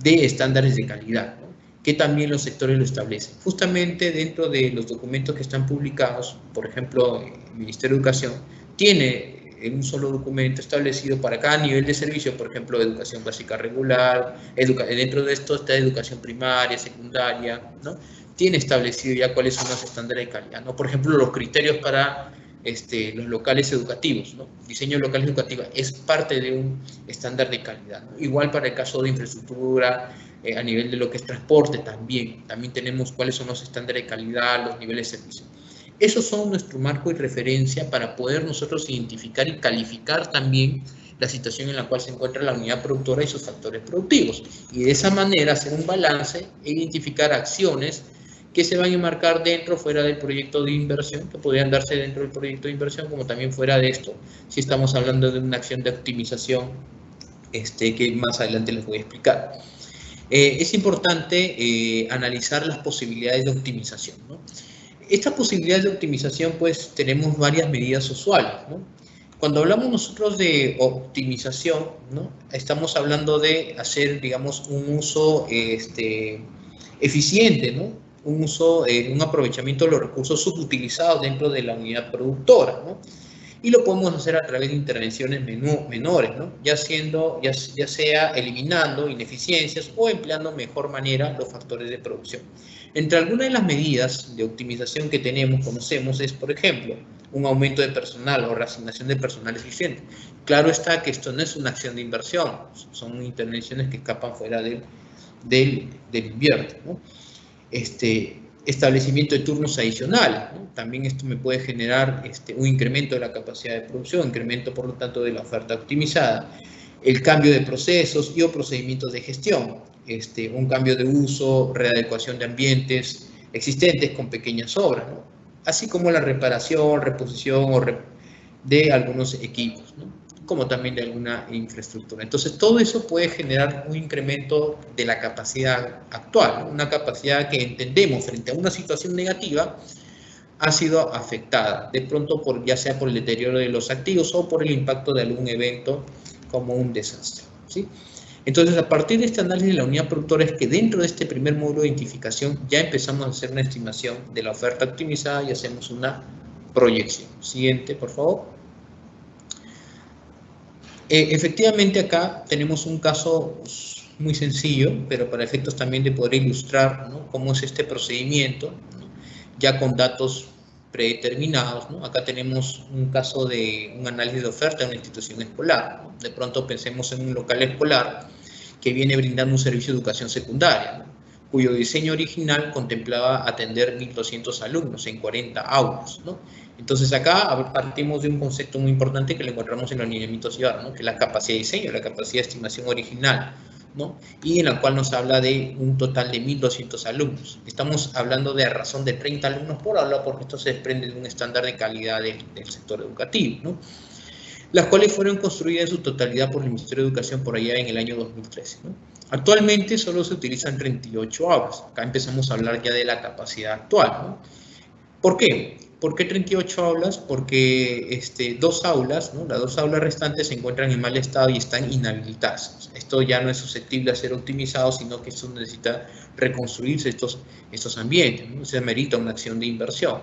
de estándares de calidad, ¿no? Que también los sectores lo establecen. Justamente dentro de los documentos que están publicados, por ejemplo, el Ministerio de Educación tiene en un solo documento establecido para cada nivel de servicio, por ejemplo, educación básica regular, dentro de esto está educación primaria, secundaria, ¿no? Tiene establecido ya cuáles son los estándares de calidad, ¿no? Por ejemplo, los criterios para los locales educativos, ¿no? Diseño de locales educativos es parte de un estándar de calidad, ¿no? Igual para el caso de infraestructura, a nivel de lo que es transporte también tenemos cuáles son los estándares de calidad, los niveles de servicio. Esos son nuestro marco y referencia para poder nosotros identificar y calificar también la situación en la cual se encuentra la unidad productora y sus factores productivos. Y de esa manera hacer un balance e identificar acciones que se van a enmarcar dentro o fuera del proyecto de inversión, que podrían darse dentro del proyecto de inversión, como también fuera de esto, si estamos hablando de una acción de optimización, que más adelante les voy a explicar. Es importante analizar las posibilidades de optimización, ¿no? Estas posibilidades de optimización, pues, tenemos varias medidas usuales, ¿no? Cuando hablamos nosotros de optimización, ¿no? Estamos hablando de hacer, digamos, un uso eficiente, ¿no? Un aprovechamiento de los recursos subutilizados dentro de la unidad productora, ¿no? Y lo podemos hacer a través de intervenciones menores, ¿no? Ya sea eliminando ineficiencias o empleando mejor manera los factores de producción. Entre algunas de las medidas de optimización que conocemos es, por ejemplo, un aumento de personal o reasignación de personal eficiente. Claro está que esto no es una acción de inversión, son intervenciones que escapan fuera del invierno, ¿no? Establecimiento de turnos adicionales, ¿no? También esto me puede generar un incremento de la capacidad de producción, incremento, por lo tanto, de la oferta optimizada. El cambio de procesos y o procedimientos de gestión, un cambio de uso, readecuación de ambientes existentes con pequeñas obras, ¿no? Así como la reparación, reposición de algunos equipos, ¿no? Como también de alguna infraestructura. Entonces, todo eso puede generar un incremento de la capacidad actual, ¿no? Una capacidad que entendemos frente a una situación negativa ha sido afectada, de pronto ya sea por el deterioro de los activos o por el impacto de algún evento como un desastre, ¿sí? Entonces, a partir de este análisis de la unidad productora es que dentro de este primer módulo de identificación ya empezamos a hacer una estimación de la oferta optimizada y hacemos una proyección. Siguiente, por favor. Efectivamente, acá tenemos un caso muy sencillo, pero para efectos también de poder ilustrar, ¿no?, cómo es este procedimiento, ¿no?, ya con datos predeterminados, ¿no? Acá tenemos un caso de un análisis de oferta de una institución escolar, ¿no? De pronto pensemos en un local escolar que viene brindando un servicio de educación secundaria, ¿no?, cuyo diseño original contemplaba atender 1.200 alumnos en 40 aulas, ¿no? Entonces acá partimos de un concepto muy importante que lo encontramos en los lineamientos IVAR, ¿no?, que es la capacidad de diseño, la capacidad de estimación original, ¿no?, y en la cual nos habla de un total de 1.200 alumnos. Estamos hablando de a razón de 30 alumnos por aula, porque esto se desprende de un estándar de calidad del sector educativo, ¿no?, las cuales fueron construidas en su totalidad por el Ministerio de Educación por allá en el año 2013, ¿no? Actualmente solo se utilizan 38 aulas. Acá empezamos a hablar ya de la capacidad actual, ¿no? ¿Por qué? ¿Por qué 38 aulas? Porque dos aulas, ¿no?, las 2 aulas restantes se encuentran en mal estado y están inhabilitadas. Esto ya no es susceptible a ser optimizado, sino que esto necesita reconstruirse estos ambientes, ¿no? Se amerita una acción de inversión.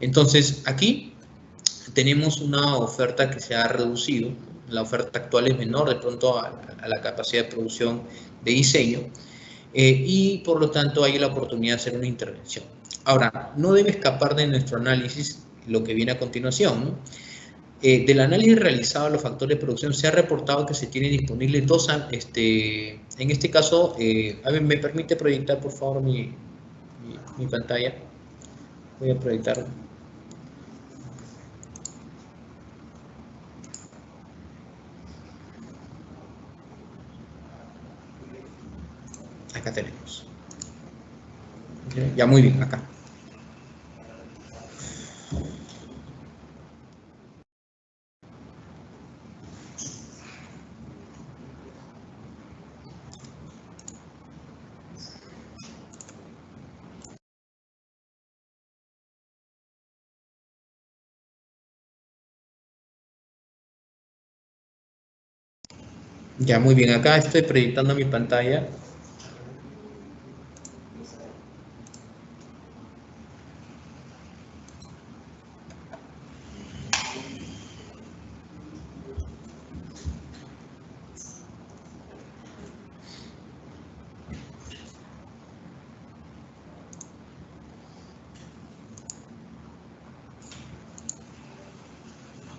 Entonces, aquí tenemos una oferta que se ha reducido. La oferta actual es menor de pronto a la capacidad de producción de diseño, y por lo tanto hay la oportunidad de hacer una intervención. Ahora, no debe escapar de nuestro análisis lo que viene a continuación, ¿no? Del análisis realizado a los factores de producción se ha reportado que se tienen disponibles en este caso, a ver, ¿me permite proyectar por favor mi pantalla? Voy a proyectar. Acá tenemos. Ya, muy bien, acá. Ya, muy bien, acá estoy proyectando mi pantalla.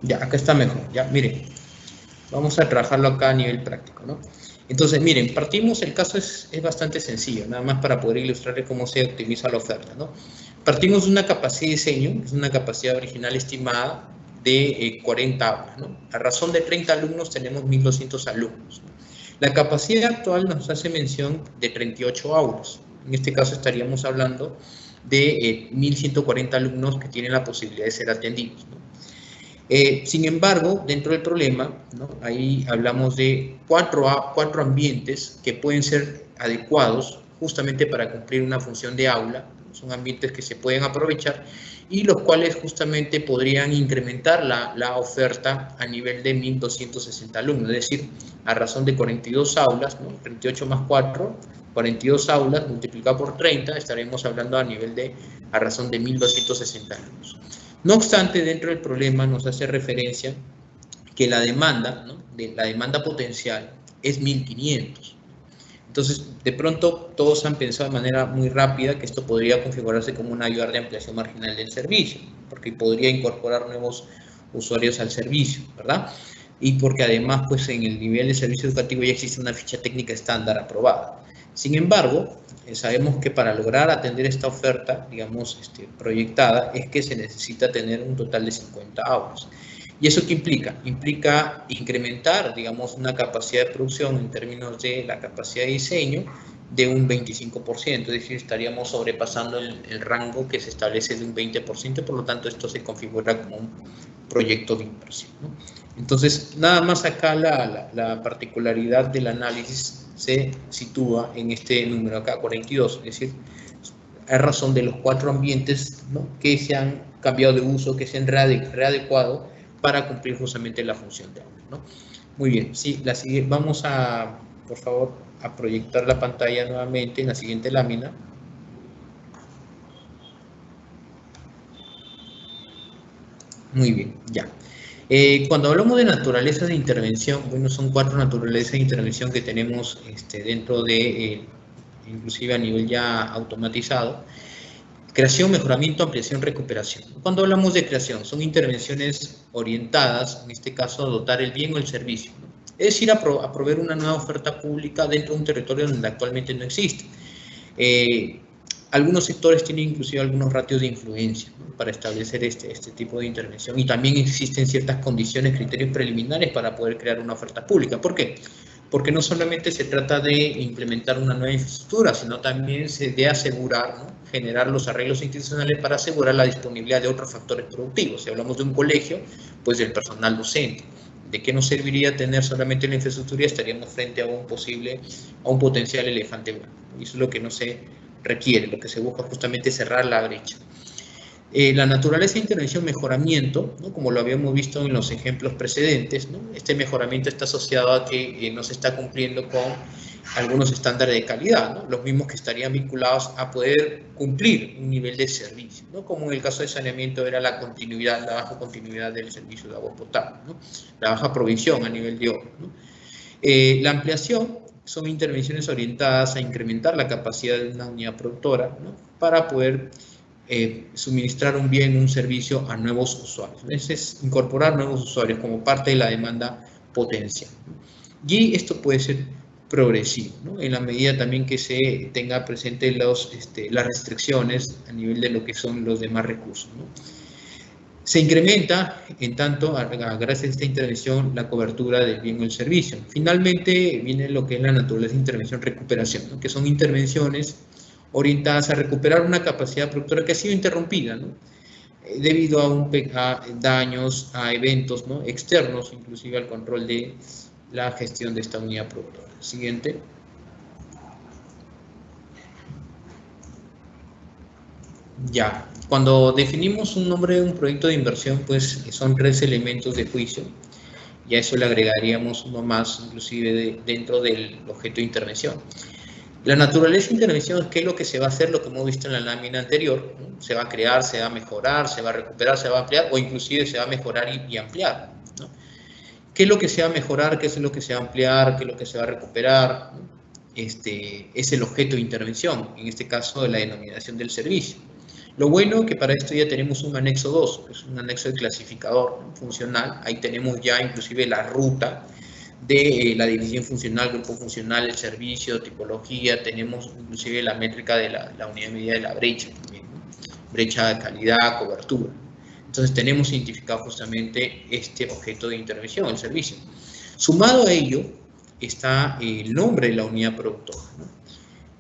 Ya, acá está mejor. Ya, miren, vamos a trabajarlo acá a nivel práctico, ¿no? Entonces, miren, el caso es bastante sencillo, nada más para poder ilustrarles cómo se optimiza la oferta, ¿no? Partimos de una capacidad de diseño, que es una capacidad original estimada de 40 aulas, ¿no? A razón de 30 alumnos tenemos 1.200 alumnos, ¿no? La capacidad actual nos hace mención de 38 aulas. En este caso estaríamos hablando de 1.140 alumnos que tienen la posibilidad de ser atendidos, ¿no? Sin embargo, dentro del problema, ¿no?, ahí hablamos de cuatro ambientes que pueden ser adecuados justamente para cumplir una función de aula. Son ambientes que se pueden aprovechar y los cuales justamente podrían incrementar la oferta a nivel de 1.260 alumnos, es decir, a razón de 42 aulas, ¿no?, 38 más 4, 42 aulas multiplicado por 30, estaremos hablando a razón de 1.260 alumnos. No obstante, dentro del problema nos hace referencia que la demanda, ¿no?, la demanda potencial es 1.500. Entonces, de pronto, todos han pensado de manera muy rápida que esto podría configurarse como una ayuda de ampliación marginal del servicio, porque podría incorporar nuevos usuarios al servicio, ¿verdad? Y porque además, pues en el nivel de servicio educativo ya existe una ficha técnica estándar aprobada. Sin embargo, sabemos que para lograr atender esta oferta, digamos, proyectada, es que se necesita tener un total de 50 aulas. ¿Y eso qué implica? Implica incrementar, digamos, una capacidad de producción en términos de la capacidad de diseño de un 25%, es decir, estaríamos sobrepasando el rango que se establece de un 20%, por lo tanto, esto se configura como un proyecto de inversión, ¿no? Entonces, nada más acá la particularidad del análisis se sitúa en este número acá, 42, es decir, a razón de los 4 ambientes, ¿no?, que se han cambiado de uso, que se han readecuado para cumplir justamente la función de aula, ¿no? Muy bien, sí, vamos a, por favor, a proyectar la pantalla nuevamente en la siguiente lámina. Muy bien, ya. Cuando hablamos de naturaleza de intervención, bueno, son 4 naturalezas de intervención que tenemos dentro de, inclusive a nivel ya automatizado. Creación, mejoramiento, ampliación, recuperación. Cuando hablamos de creación, son intervenciones orientadas, en este caso, a dotar el bien o el servicio, ¿no? Es decir, a proveer una nueva oferta pública dentro de un territorio donde actualmente no existe. Algunos sectores tienen inclusive algunos ratios de influencia, ¿no?, para establecer este tipo de intervención, y también existen ciertas condiciones, criterios preliminares para poder crear una oferta pública. ¿Por qué? Porque no solamente se trata de implementar una nueva infraestructura, sino también de asegurar, ¿no?, generar los arreglos institucionales para asegurar la disponibilidad de otros factores productivos. Si hablamos de un colegio, pues del personal docente. ¿De qué nos serviría tener solamente la infraestructura? Estaríamos frente a un potencial elefante blanco. Y eso es lo que no se requiere, lo que se busca justamente es cerrar la brecha. La naturaleza de intervención, mejoramiento, ¿no?, como lo habíamos visto en los ejemplos precedentes, ¿no?, este mejoramiento está asociado a que no se está cumpliendo con algunos estándares de calidad, ¿no?, los mismos que estarían vinculados a poder cumplir un nivel de servicio, ¿no?, como en el caso de saneamiento era la baja continuidad del servicio de agua potable, ¿no?, la baja provisión a nivel de obra, ¿no? La ampliación son intervenciones orientadas a incrementar la capacidad de una unidad productora, ¿no?, para poder suministrar un bien, un servicio a nuevos usuarios. Es incorporar nuevos usuarios como parte de la demanda potencial, ¿no? Y esto puede ser progresivo, ¿no?, en la medida también que se tenga presente las restricciones a nivel de lo que son los demás recursos, ¿no? Se incrementa, en tanto, gracias a esta intervención, la cobertura del bien o el servicio. Finalmente, viene lo que es la naturaleza de intervención-recuperación, ¿no?, que son intervenciones orientadas a recuperar una capacidad productora que ha sido interrumpida, ¿no?, debido a daños, a eventos, ¿no?, externos, inclusive al control de la gestión de esta unidad productora. Siguiente. Ya, cuando definimos un nombre de un proyecto de inversión, pues son 3 elementos de juicio, y a eso le agregaríamos uno más, inclusive dentro del objeto de intervención. La naturaleza de intervención es qué es lo que se va a hacer, lo que hemos visto en la lámina anterior, ¿no? Se va a crear, se va a mejorar, se va a recuperar, se va a ampliar, o inclusive se va a mejorar y ampliar, ¿no? ¿Qué es lo que se va a mejorar, qué es lo que se va a ampliar, qué es lo que se va a recuperar, ¿no? Es el objeto de intervención, en este caso de la denominación del servicio. Lo bueno que para esto ya tenemos un anexo 2, que es un anexo de clasificador, ¿no?, funcional. Ahí tenemos ya inclusive la ruta de la división funcional, grupo funcional, el servicio, tipología. Tenemos inclusive la métrica de la unidad de medida de la brecha también, ¿no?, brecha de calidad, cobertura. Entonces tenemos identificado justamente este objeto de intervención, el servicio. Sumado a ello está el nombre de la unidad productora, ¿no?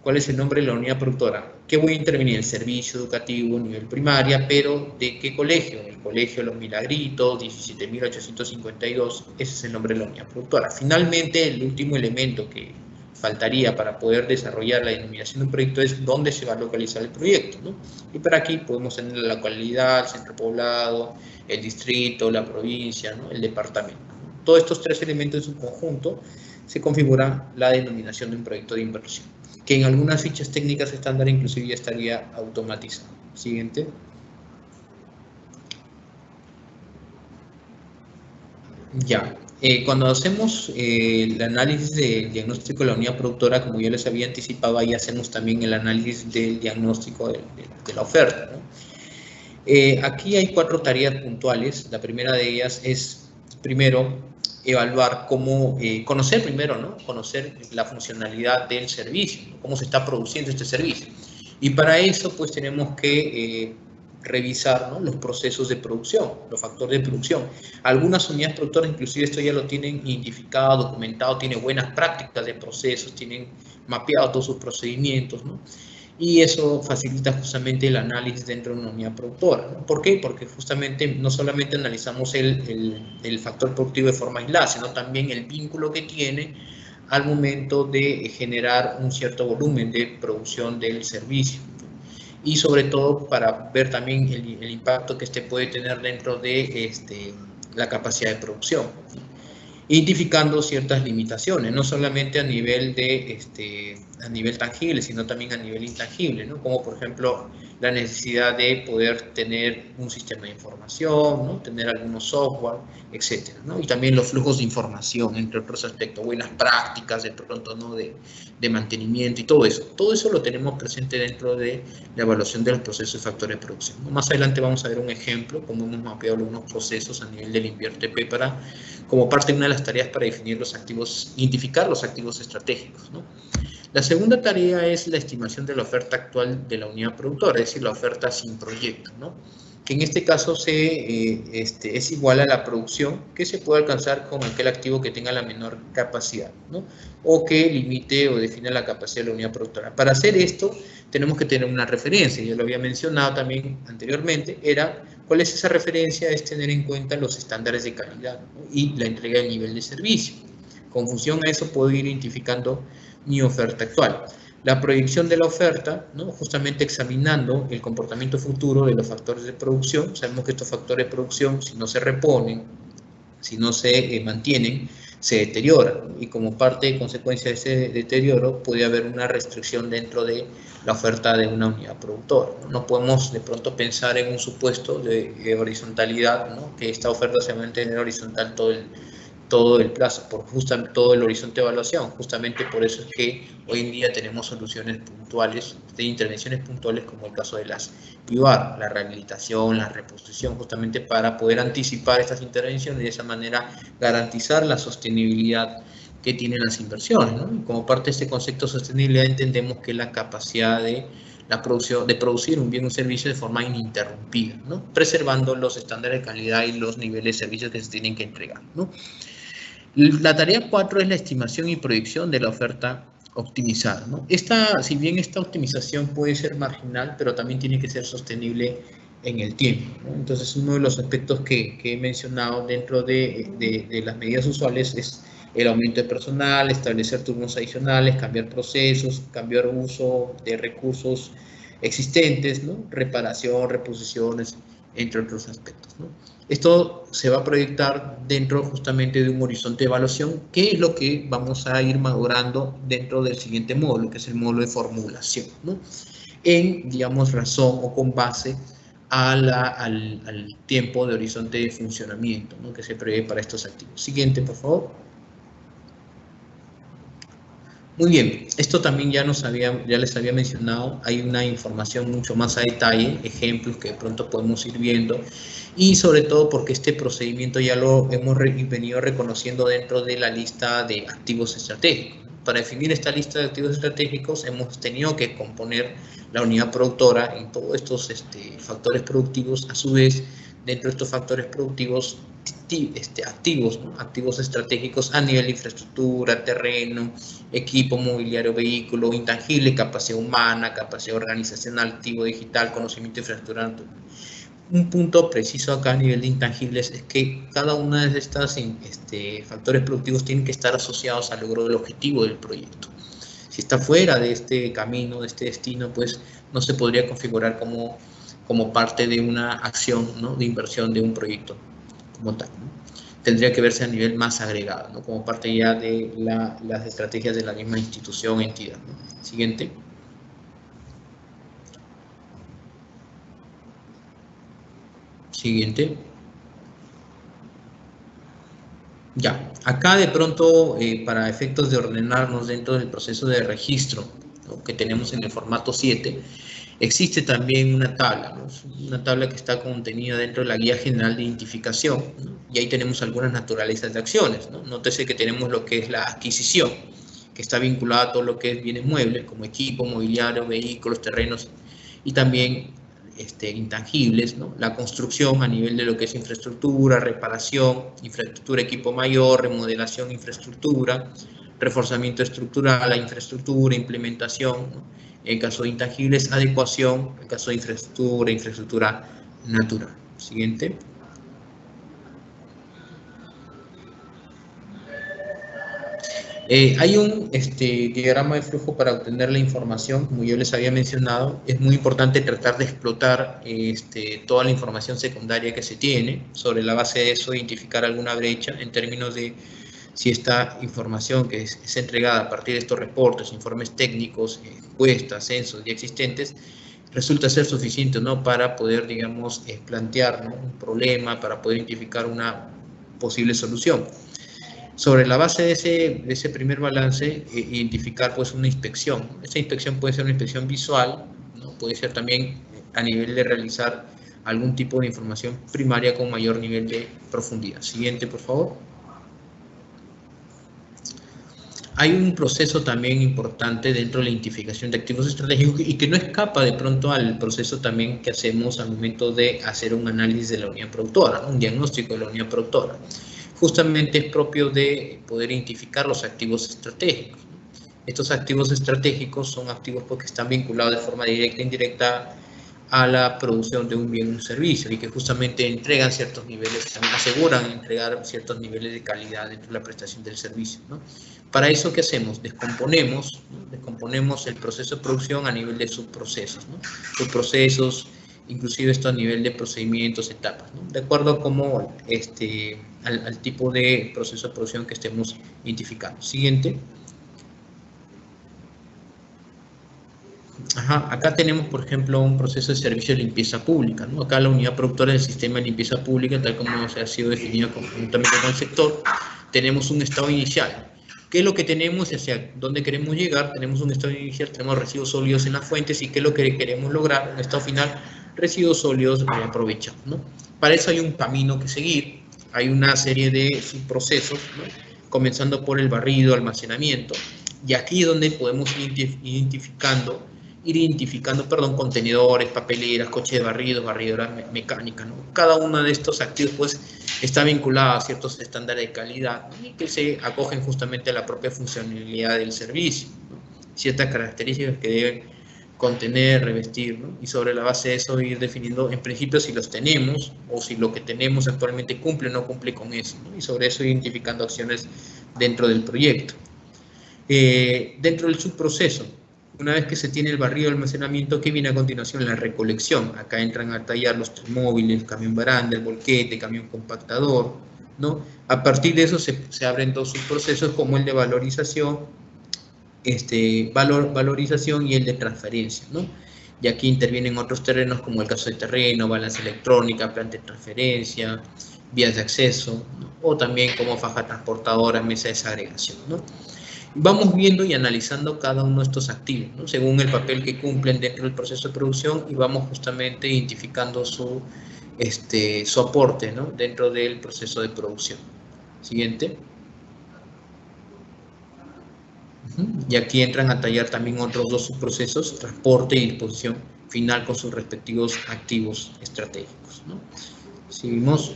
¿Cuál es el nombre de la unidad productora? ¿Qué voy a intervenir? El servicio educativo, nivel primaria, pero ¿de qué colegio? El colegio Los Milagritos, 17.852, ese es el nombre de la unidad productora. Finalmente, el último elemento que faltaría para poder desarrollar la denominación de un proyecto es dónde se va a localizar el proyecto, ¿no? Y para aquí podemos tener la localidad, el centro poblado, el distrito, la provincia, ¿no?, el departamento, ¿no? Todos estos 3 elementos en su conjunto se configura la denominación de un proyecto de inversión, que en algunas fichas técnicas estándar inclusive ya estaría automatizado. Siguiente. Ya, cuando hacemos el análisis del diagnóstico de la unidad productora, como yo les había anticipado, ahí hacemos también el análisis del diagnóstico de la oferta, ¿no? Aquí hay 4 tareas puntuales. La primera de ellas es, primero, evaluar cómo, conocer primero, ¿no? Conocer la funcionalidad del servicio, ¿no? Cómo se está produciendo este servicio. Y para eso, pues, tenemos que revisar, ¿no? Los procesos de producción, los factores de producción. Algunas unidades productoras, inclusive esto ya lo tienen identificado, documentado, tienen buenas prácticas de procesos, tienen mapeado todos sus procedimientos, ¿no? Y eso facilita justamente el análisis dentro de una unidad productora, ¿no? ¿Por qué? Porque justamente no solamente analizamos el factor productivo de forma aislada, sino también el vínculo que tiene al momento de generar un cierto volumen de producción del servicio. Y sobre todo para ver también el impacto que este puede tener dentro de la capacidad de producción, identificando ciertas limitaciones, no solamente a nivel a nivel tangible, sino también a nivel intangible, ¿no? Como por ejemplo la necesidad de poder tener un sistema de información, ¿no? Tener algunos software, etcétera, ¿no? Y también los flujos de información, entre otros aspectos, buenas prácticas de pronto, ¿no? De mantenimiento y todo eso. Todo eso lo tenemos presente dentro de la evaluación de los procesos y factores de producción, ¿no? Más adelante vamos a ver un ejemplo, cómo hemos mapeado algunos procesos a nivel del INVIERTP como parte de una de las tareas para definir los activos, identificar los activos estratégicos, ¿no? La segunda tarea es la estimación de la oferta actual de la unidad productora, es decir, la oferta sin proyecto, ¿no? Que en este caso es igual a la producción que se puede alcanzar con aquel activo que tenga la menor capacidad, ¿no? O que limite o define la capacidad de la unidad productora. Para hacer esto, tenemos que tener una referencia, yo lo había mencionado también anteriormente, era cuál es esa referencia, es tener en cuenta los estándares de calidad, ¿no? Y la entrega del nivel de servicio. Con función a eso puedo ir identificando mi oferta actual. La proyección de la oferta, ¿no? Justamente examinando el comportamiento futuro de los factores de producción. Sabemos que estos factores de producción, si no se reponen, si no se mantienen, se deterioran. Y como parte y consecuencia de ese deterioro, puede haber una restricción dentro de la oferta de una unidad productora. No podemos de pronto pensar en un supuesto de horizontalidad, ¿no? Que esta oferta se va a mantener horizontal todo el plazo, por justamente todo el horizonte de evaluación. Justamente por eso es que hoy en día tenemos soluciones puntuales, de intervenciones puntuales, como el caso de las IVAR, la rehabilitación, la reposición, justamente para poder anticipar estas intervenciones y de esa manera garantizar la sostenibilidad que tienen las inversiones, ¿no? Y como parte de este concepto de sostenibilidad entendemos que la capacidad de la producción, de producir un bien o un servicio de forma ininterrumpida, ¿no? Preservando los estándares de calidad y los niveles de servicios que se tienen que entregar, ¿no? La tarea 4 es la estimación y proyección de la oferta optimizada, ¿no? Si bien esta optimización puede ser marginal, pero también tiene que ser sostenible en el tiempo, ¿no? Entonces, uno de los aspectos que he mencionado dentro de las medidas usuales es el aumento de personal, establecer turnos adicionales, cambiar procesos, cambiar uso de recursos existentes, ¿no? Reparación, reposiciones, entre otros aspectos, ¿no? Esto se va a proyectar dentro justamente de un horizonte de evaluación, que es lo que vamos a ir madurando dentro del siguiente módulo, que es el módulo de formulación, ¿no? En, digamos, razón o con base al tiempo de horizonte de funcionamiento, ¿no? Que se prevé para estos activos. Siguiente, por favor. Muy bien, esto también ya les había mencionado, hay una información mucho más a detalle, ejemplos que de pronto podemos ir viendo, y sobre todo porque este procedimiento ya lo hemos venido reconociendo dentro de la lista de activos estratégicos. Para definir esta lista de activos estratégicos hemos tenido que componer la unidad productora en todos estos factores productivos. A su vez, dentro de estos factores productivos activos, ¿no? Activos estratégicos a nivel de infraestructura, terreno, equipo, mobiliario, vehículo, intangible, capacidad humana, capacidad organizacional, activo digital, conocimiento, infraestructura. Un punto preciso acá a nivel de intangibles es que cada una de estas factores productivos tienen que estar asociados al logro del objetivo del proyecto. Si está fuera de este camino, de este destino, pues no se podría configurar como parte de una acción, ¿no? De inversión de un proyecto como tal, ¿no? Tendría que verse a nivel más agregado, ¿no? Como parte ya de las estrategias de la misma institución o entidad, ¿no? Siguiente. Siguiente. Ya, acá de pronto, para efectos de ordenarnos dentro del proceso de registro, ¿no?, que tenemos en el formato 7, existe también una tabla, ¿no? Una tabla que está contenida dentro de la Guía General de Identificación, ¿no? Y ahí tenemos algunas naturalezas de acciones, ¿no? Nótese que tenemos lo que es la adquisición, que está vinculada a todo lo que es bienes muebles, como equipo, mobiliario, vehículos, terrenos, y también intangibles, ¿no? La construcción a nivel de lo que es infraestructura, reparación, infraestructura, equipo mayor, remodelación, infraestructura, reforzamiento estructural, la infraestructura, implementación, ¿no? En caso de intangibles, adecuación, en caso de infraestructura, infraestructura natural. Siguiente. Hay un diagrama de flujo para obtener la información, como yo les había mencionado. Es muy importante tratar de explotar toda la información secundaria que se tiene. Sobre la base de eso, identificar alguna brecha en términos de si esta información que es entregada a partir de estos reportes, informes técnicos, encuestas, censos ya existentes, resulta ser suficiente, ¿no?, para poder, digamos, plantear, ¿no?, un problema, para poder identificar una posible solución. Sobre la base de ese primer balance, identificar pues una inspección. Esta inspección puede ser una inspección visual, ¿no?, puede ser también a nivel de realizar algún tipo de información primaria con mayor nivel de profundidad. Siguiente, por favor. Hay un proceso también importante dentro de la identificación de activos estratégicos y que no escapa de pronto al proceso también que hacemos al momento de hacer un análisis de la unidad productora, ¿no?, un diagnóstico de la unidad productora. Justamente es propio de poder identificar los activos estratégicos, ¿no? Estos activos estratégicos son activos porque están vinculados de forma directa e indirecta a la producción de un bien o un servicio y que justamente entregan ciertos niveles, también aseguran entregar ciertos niveles de calidad dentro de la prestación del servicio, ¿no? Para eso, ¿qué hacemos? Descomponemos, ¿no?, descomponemos el proceso de producción a nivel de subprocesos, ¿no? Subprocesos, inclusive esto a nivel de procedimientos, etapas, ¿no?, de acuerdo a cómo, al tipo de proceso de producción que estemos identificando. Siguiente. Acá tenemos, por ejemplo, un proceso de servicio de limpieza pública, ¿no? Acá la unidad productora del sistema de limpieza pública, tal como se ha sido definido conjuntamente con el sector, tenemos un estado inicial. ¿Qué es lo que tenemos y hacia dónde queremos llegar? Tenemos un estado inicial, tenemos residuos sólidos en las fuentes, y ¿qué es lo que queremos lograr? Un estado final, residuos sólidos aprovechados, ¿no? Para eso hay un camino que seguir, hay una serie de subprocesos, ¿no?, comenzando por el barrido, almacenamiento, y aquí es donde podemos ir identificando, contenedores, papeleras, coches de barridos, barridoras mecánicas, ¿no? Cada uno de estos activos pues está vinculado a ciertos estándares de calidad, ¿no?, y que se acogen justamente a la propia funcionalidad del servicio, ¿no?, ciertas características que deben contener, revestir, ¿no?, y sobre la base de eso ir definiendo en principio si los tenemos o si lo que tenemos actualmente cumple o no cumple con eso, ¿no?, y sobre eso identificando acciones dentro del proyecto. Dentro del subproceso, una vez que se tiene el barrido de almacenamiento, ¿qué viene a continuación? La recolección. Acá entran a tallar los móviles, camión baranda, el volquete, camión compactador, ¿no? A partir de eso se abren dos subprocesos, como el de valorización, valorización y el de transferencia, ¿no? Y aquí intervienen otros terrenos, como el caso de terreno, balanza electrónica, planta de transferencia, vías de acceso, ¿no?, o también como faja transportadora, mesa de desagregación, ¿no? Vamos viendo y analizando cada uno de estos activos, ¿no?, según el papel que cumplen dentro del proceso de producción, y vamos justamente identificando su aporte, ¿no?, dentro del proceso de producción. Siguiente. Y aquí entran a tallar también otros dos subprocesos, transporte y disposición final, con sus respectivos activos estratégicos, ¿no? Seguimos.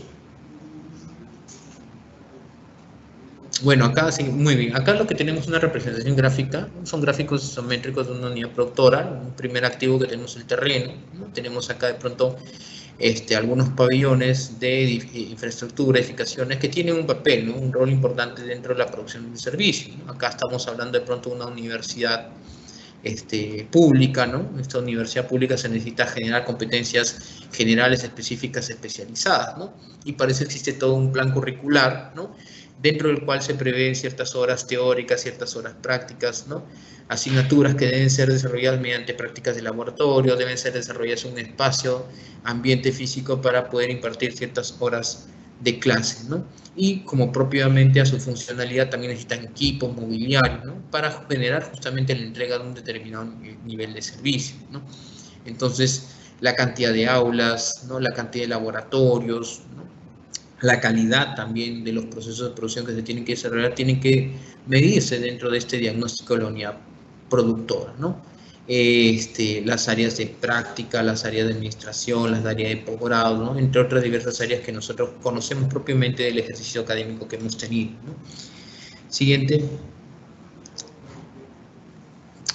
Bueno, acá sí, muy bien. Acá lo que tenemos es una representación gráfica, son gráficos isométricos de una unidad productora. Un primer activo que tenemos el terreno, ¿no? Tenemos acá de pronto algunos pabellones de infraestructura, edificaciones que tienen un papel, ¿no?, un rol importante dentro de la producción del servicio, ¿no? Acá estamos hablando de pronto de una universidad pública, ¿no? Esta universidad pública se necesita generar competencias generales, específicas, especializadas, ¿no? Y para eso existe todo un plan curricular, ¿no?, dentro del cual se prevén ciertas horas teóricas, ciertas horas prácticas, ¿no?, asignaturas que deben ser desarrolladas mediante prácticas de laboratorio, deben ser desarrolladas en un espacio, ambiente físico, para poder impartir ciertas horas de clase, ¿no? Y como propiamente a su funcionalidad también necesitan equipos, mobiliarios, ¿no? Para generar justamente la entrega de un determinado nivel de servicio, ¿no? Entonces, la cantidad de aulas, ¿no? La cantidad de laboratorios, ¿no? La calidad también de los procesos de producción que se tienen que desarrollar tienen que medirse dentro de este diagnóstico de la unidad productora, ¿no? Las áreas de práctica, las áreas de administración, las áreas de posgrado, ¿no? Entre otras diversas áreas que nosotros conocemos propiamente del ejercicio académico que hemos tenido, ¿no? Siguiente.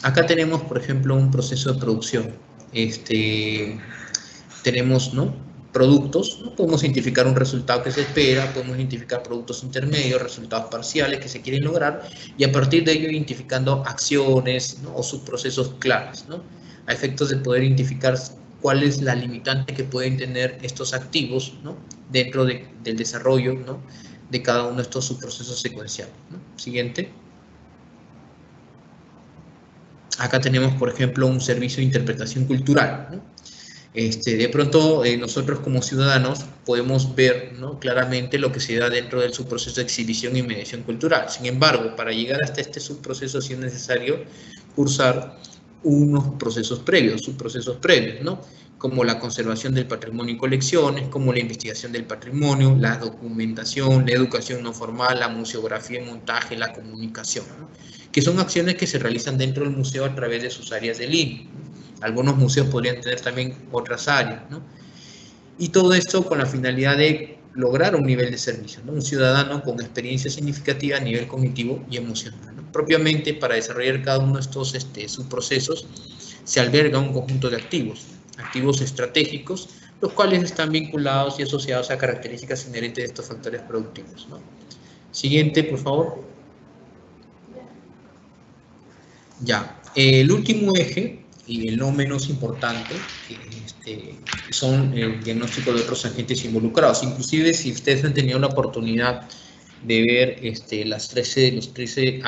Acá tenemos, por ejemplo, un proceso de producción. Tenemos, ¿no? Productos, ¿no? Podemos identificar un resultado que se espera, podemos identificar productos intermedios, resultados parciales que se quieren lograr, y a partir de ello identificando acciones, ¿no? O subprocesos claves, ¿no? A efectos de poder identificar cuál es la limitante que pueden tener estos activos, ¿no? Dentro del desarrollo, ¿no? De cada uno de estos subprocesos secuenciales, ¿no? Siguiente. Acá tenemos, por ejemplo, un servicio de interpretación cultural, ¿no? De pronto nosotros como ciudadanos podemos ver, ¿no? Claramente lo que se da dentro del subproceso de exhibición y mediación cultural. Sin embargo, para llegar hasta este subproceso sí es necesario cursar unos procesos previos, subprocesos previos, ¿no? Como la conservación del patrimonio y colecciones, como la investigación del patrimonio, la documentación, la educación no formal, la museografía y montaje, la comunicación, ¿no? Que son acciones que se realizan dentro del museo a través de sus áreas de línea. Algunos museos podrían tener también otras áreas, ¿no? Y todo esto con la finalidad de lograr un nivel de servicio, ¿no? Un ciudadano con experiencia significativa a nivel cognitivo y emocional, ¿no? Propiamente para desarrollar cada uno de estos subprocesos se alberga un conjunto de activos estratégicos, los cuales están vinculados y asociados a características inherentes de estos factores productivos, ¿no? Siguiente, por favor. Ya, el último eje y el no menos importante, son el diagnóstico de otros agentes involucrados. Inclusive, si ustedes han tenido la oportunidad de ver los 13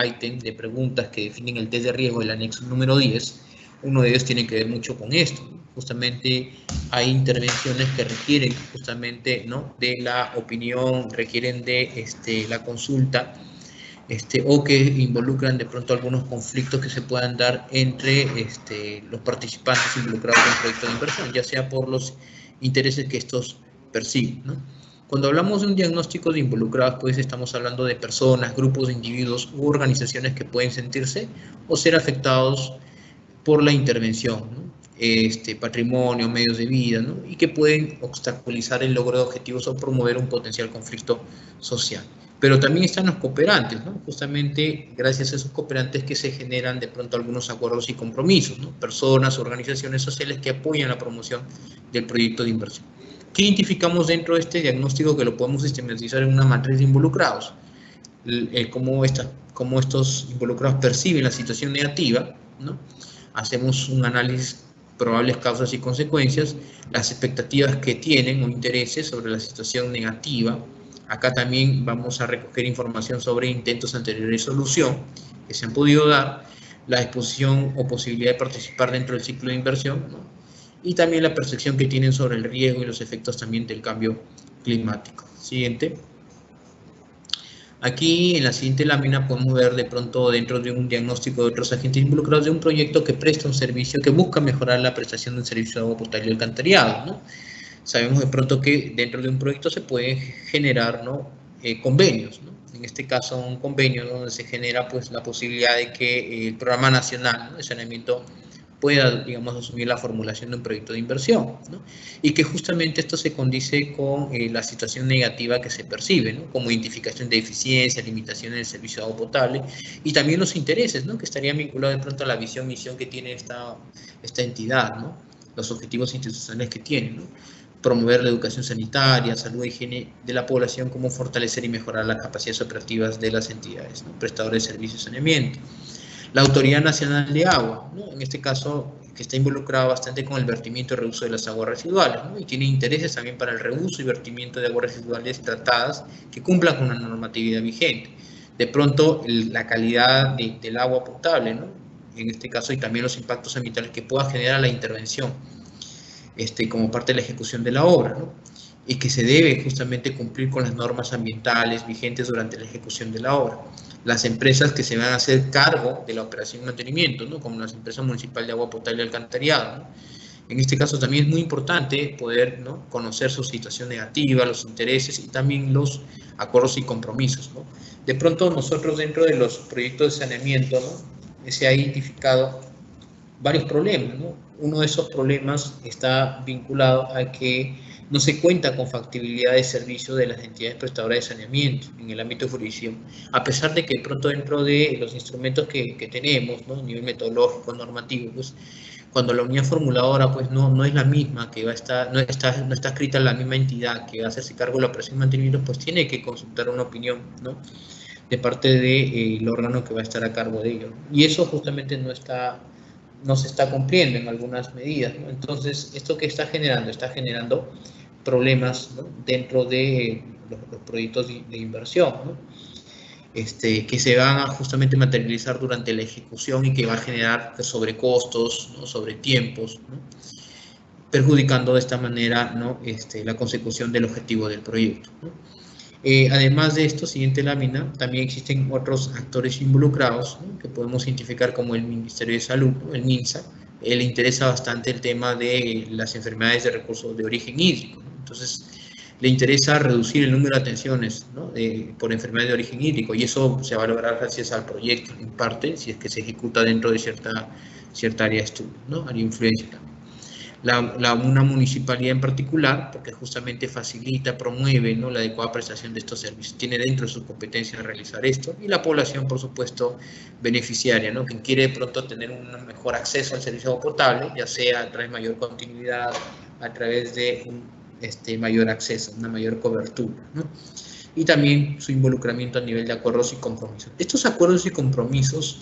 ítems de preguntas que definen el test de riesgo del anexo número 10, uno de ellos tiene que ver mucho con esto. Justamente hay intervenciones que requieren justamente, ¿no? De la opinión, requieren de la consulta, o que involucran de pronto algunos conflictos que se puedan dar entre los participantes involucrados en un proyecto de inversión, ya sea por los intereses que estos persiguen, ¿no? Cuando hablamos de un diagnóstico de involucrados, pues estamos hablando de personas, grupos de individuos u organizaciones que pueden sentirse o ser afectados por la intervención, ¿no? Patrimonio, medios de vida, ¿no? Y que pueden obstaculizar el logro de objetivos o promover un potencial conflicto social. Pero también están los cooperantes, ¿no? Justamente gracias a esos cooperantes que se generan de pronto algunos acuerdos y compromisos, ¿no? Personas, organizaciones sociales que apoyan la promoción del proyecto de inversión. ¿Qué identificamos dentro de este diagnóstico que lo podemos sistematizar en una matriz de involucrados? Cómo estos involucrados perciben la situación negativa, ¿no? Hacemos un análisis probables causas y consecuencias, las expectativas que tienen o intereses sobre la situación negativa. Acá también vamos a recoger información sobre intentos anteriores de solución que se han podido dar, la exposición o posibilidad de participar dentro del ciclo de inversión, ¿no? Y también la percepción que tienen sobre el riesgo y los efectos también del cambio climático. Siguiente. Aquí en la siguiente lámina podemos ver de pronto dentro de un diagnóstico de otros agentes involucrados de un proyecto que presta un servicio que busca mejorar la prestación de un servicio de agua potable y alcantarillado, ¿no? Sabemos de pronto que dentro de un proyecto se pueden generar, ¿no? Convenios, ¿no? En este caso un convenio donde se genera pues la posibilidad de que el Programa Nacional, ¿no? de Saneamiento pueda, digamos, asumir la formulación de un proyecto de inversión, ¿no? Y que justamente esto se condice con la situación negativa que se percibe, ¿no? Como identificación de deficiencias, limitaciones del servicio de agua potable y también los intereses, ¿no? Que estarían vinculados de pronto a la visión, misión que tiene esta entidad, ¿no? Los objetivos institucionales que tiene, ¿no? Promover la educación sanitaria, salud e higiene de la población, como fortalecer y mejorar las capacidades operativas de las entidades, ¿no? Prestadores de servicios de saneamiento. La Autoridad Nacional de Agua, ¿no? En este caso, que está involucrada bastante con el vertimiento y reuso de las aguas residuales, ¿no? Y tiene intereses también para el reuso y vertimiento de aguas residuales tratadas que cumplan con la normatividad vigente. De pronto, la calidad del agua potable, ¿no? En este caso, y también los impactos ambientales que pueda generar la intervención como parte de la ejecución de la obra, ¿no? y que se debe justamente cumplir con las normas ambientales vigentes durante la ejecución de la obra. Las empresas que se van a hacer cargo de la operación y mantenimiento, ¿no? Como las empresas municipales de agua potable y alcantarillado, ¿no? En este caso también es muy importante poder, ¿no?, conocer su situación negativa, los intereses y también los acuerdos y compromisos, ¿no? De pronto nosotros dentro de los proyectos de saneamiento, ¿no?, se ha identificado varios problemas, ¿no? Uno de esos problemas está vinculado a que no se cuenta con factibilidad de servicio de las entidades prestadoras de saneamiento en el ámbito de jurisdicción, a pesar de que de pronto dentro de los instrumentos que tenemos, ¿no?, a nivel metodológico, normativo, pues, cuando la unidad formuladora pues no es la misma, que va a estar, no está escrita en la misma entidad que va a hacerse cargo de la operación y mantenimiento, pues tiene que consultar una opinión, ¿no?, de parte del órgano que va a estar a cargo de ello. Y eso justamente no se está cumpliendo en algunas medidas, ¿no? Entonces, ¿esto qué está generando? Está generando problemas, ¿no?, dentro de los proyectos de inversión, ¿no?, que se van a justamente materializar durante la ejecución y que va a generar sobrecostos, ¿no?, sobretiempos, ¿no?, perjudicando de esta manera, ¿no?, la consecución del objetivo del proyecto, ¿no? Además de esto, siguiente lámina, también existen otros actores involucrados, ¿no?, que podemos identificar como el Ministerio de Salud, ¿no?, el MINSA. Le interesa bastante el tema de las enfermedades de recursos de origen hídrico, ¿no? Entonces, le interesa reducir el número de atenciones, ¿no?, por enfermedades de origen hídrico, y eso se va a lograr gracias al proyecto, en parte, si es que se ejecuta dentro de cierta área de estudio, ¿no?, área de influencia también. Una municipalidad en particular, porque justamente facilita, promueve, ¿no?, la adecuada prestación de estos servicios. Tiene dentro de su competencia realizar esto. Y la población, por supuesto, beneficiaria, ¿no?, quien quiere de pronto tener un mejor acceso al servicio de agua potable, ya sea a través de mayor continuidad, a través de un mayor acceso, una mayor cobertura, ¿no? Y también su involucramiento a nivel de acuerdos y compromisos. Estos acuerdos y compromisos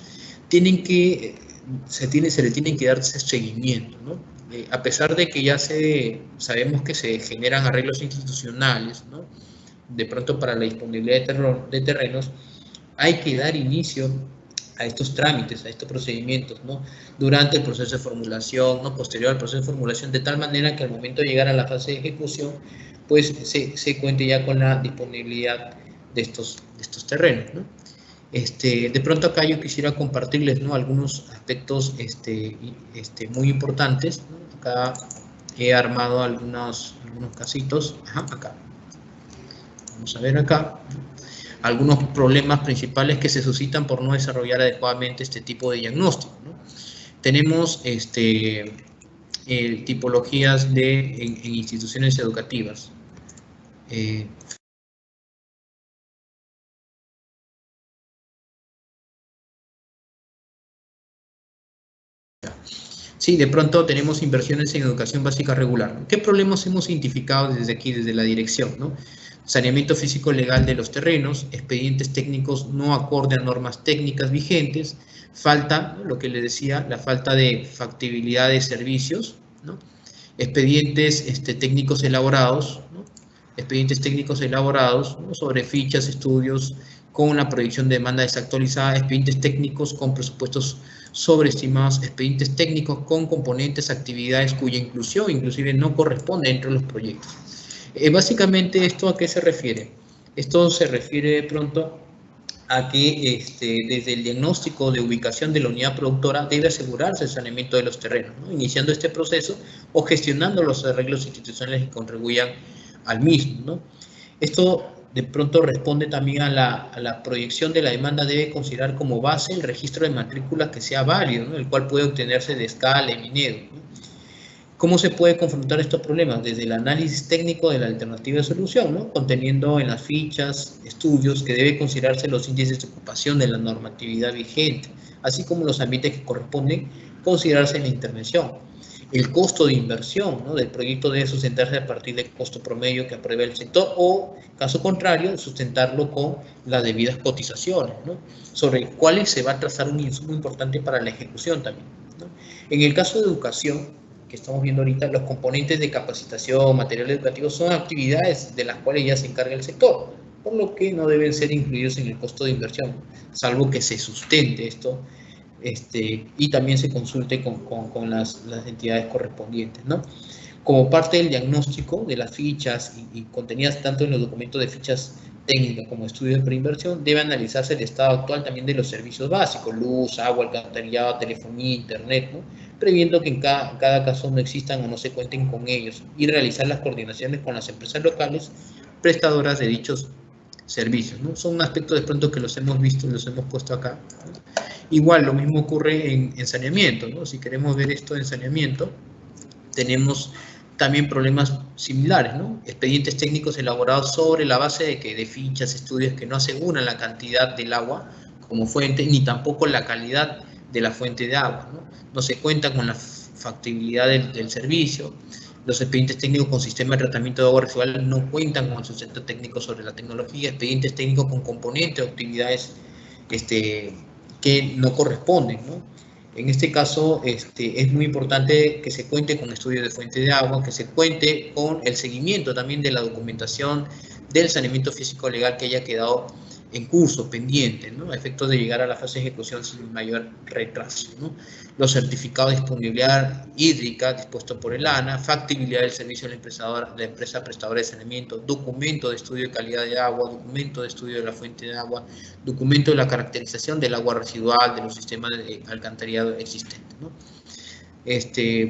se le tienen que dar seguimiento, ¿no? A pesar de que ya sabemos que se generan arreglos institucionales, ¿no?, de pronto para la disponibilidad de terrenos, hay que dar inicio a estos trámites, a estos procedimientos, ¿no?, durante el proceso de formulación, ¿no?, posterior al proceso de formulación, de tal manera que al momento de llegar a la fase de ejecución, pues se cuente ya con la disponibilidad de estos terrenos, ¿no? De pronto acá yo quisiera compartirles, ¿no?, algunos aspectos muy importantes, ¿no? Acá he armado algunos casitos. Acá. Vamos a ver acá, ¿no?, algunos problemas principales que se suscitan por no desarrollar adecuadamente este tipo de diagnóstico, ¿no? Tenemos tipologías en instituciones educativas. Sí, de pronto tenemos inversiones en educación básica regular. ¿Qué problemas hemos identificado desde aquí, desde la dirección, ¿no? Saneamiento físico legal de los terrenos, expedientes técnicos no acorde a normas técnicas vigentes, falta, ¿no?, lo que les decía, la falta de factibilidad de servicios, ¿no?, expedientes técnicos elaborados, ¿no?, ¿no?, sobre fichas, estudios con una proyección de demanda desactualizada, expedientes técnicos con presupuestos sobreestimados, expedientes técnicos con componentes, actividades cuya inclusión inclusive no corresponde dentro de los proyectos. Básicamente, ¿esto a qué se refiere? Esto se refiere de pronto a que desde el diagnóstico de ubicación de la unidad productora debe asegurarse el saneamiento de los terrenos, ¿no?, iniciando este proceso o gestionando los arreglos institucionales que contribuyan al mismo, ¿no? Esto de pronto responde también a la proyección de la demanda. Debe considerar como base el registro de matrículas que sea válido, ¿no?, el cual puede obtenerse de escala y Minedo, ¿no? ¿Cómo se puede confrontar estos problemas? Desde el análisis técnico de la alternativa de solución, ¿no?, conteniendo en las fichas, estudios que debe considerarse los índices de ocupación de la normatividad vigente, así como los ambientes que corresponden considerarse en la intervención. El costo de inversión, ¿no?, del proyecto debe sustentarse a partir del costo promedio que apruebe el sector o, caso contrario, sustentarlo con las debidas cotizaciones, ¿no?, sobre cuáles se va a trazar un insumo importante para la ejecución también, ¿no? En el caso de educación, que estamos viendo ahorita, los componentes de capacitación, material educativo, son actividades de las cuales ya se encarga el sector, por lo que no deben ser incluidos en el costo de inversión, salvo que se sustente esto y también se consulte con las entidades correspondientes, ¿no? Como parte del diagnóstico de las fichas y contenidas tanto en los documentos de fichas técnicas como estudios de preinversión, debe analizarse el estado actual también de los servicios básicos, luz, agua, alcantarillado, telefonía, internet, ¿no? Previendo que en cada caso no existan o no se cuenten con ellos, y realizar las coordinaciones con las empresas locales prestadoras de dichos servicios, ¿no? Son aspectos de pronto que los hemos visto, los hemos puesto acá, ¿no? Igual, lo mismo ocurre en saneamiento, ¿no? Si queremos ver esto en saneamiento, tenemos también problemas similares, ¿no? Expedientes técnicos elaborados sobre la base de fichas, estudios que no aseguran la cantidad del agua como fuente, ni tampoco la calidad de la fuente de agua, ¿no? No se cuenta con la factibilidad del servicio. Los expedientes técnicos con sistema de tratamiento de agua residual no cuentan con el sustento técnico sobre la tecnología. Expedientes técnicos con componentes o actividades que no corresponden, ¿no? En este caso, es muy importante que se cuente con estudios de fuente de agua, que se cuente con el seguimiento también de la documentación del saneamiento físico legal que haya quedado en curso, pendiente, ¿no? A efectos de llegar a la fase de ejecución sin mayor retraso, ¿no? Los certificados de disponibilidad hídrica dispuestos por el ANA, factibilidad del servicio de la empresa prestadora de saneamiento, documento de estudio de calidad de agua, documento de estudio de la fuente de agua, documento de la caracterización del agua residual, de los sistemas de alcantarillado existentes, ¿no?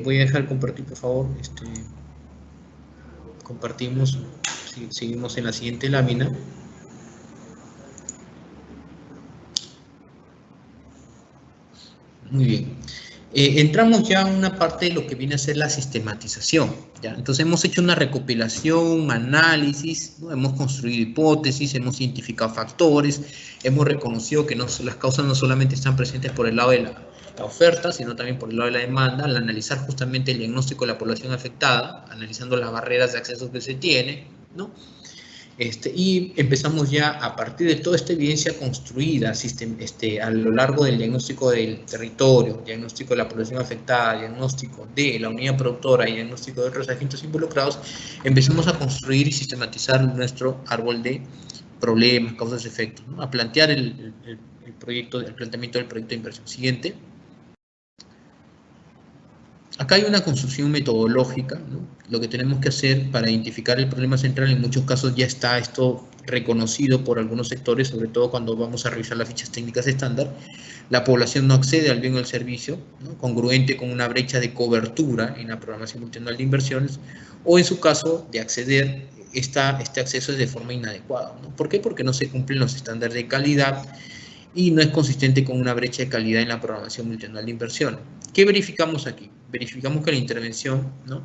Voy a dejar compartir, por favor. Compartimos, seguimos en la siguiente lámina. Muy bien. Entramos ya en una parte de lo que viene a ser la sistematización, ¿ya? Entonces hemos hecho una recopilación, un análisis, ¿no? Hemos construido hipótesis, hemos identificado factores, hemos reconocido que las causas no solamente están presentes por el lado de la oferta, sino también por el lado de la demanda, al analizar justamente el diagnóstico de la población afectada, analizando las barreras de acceso que se tiene, ¿no? Y empezamos ya a partir de toda esta evidencia construida a lo largo del diagnóstico del territorio, diagnóstico de la población afectada, diagnóstico de la unidad productora y diagnóstico de otros agentes involucrados, empezamos a construir y sistematizar nuestro árbol de problemas, causas, efectos, ¿no? A plantear el planteamiento del proyecto de inversión. Siguiente. Acá hay una construcción metodológica, ¿no? Lo que tenemos que hacer para identificar el problema central, en muchos casos ya está esto reconocido por algunos sectores, sobre todo cuando vamos a revisar las fichas técnicas estándar. La población no accede al bien o al servicio, ¿no? Congruente con una brecha de cobertura en la programación multianual de inversiones, o en su caso de acceder, este acceso es de forma inadecuada, ¿no? ¿Por qué? Porque no se cumplen los estándares de calidad y no es consistente con una brecha de calidad en la programación multianual de inversiones. ¿Qué verificamos aquí? Verificamos que la intervención, ¿no?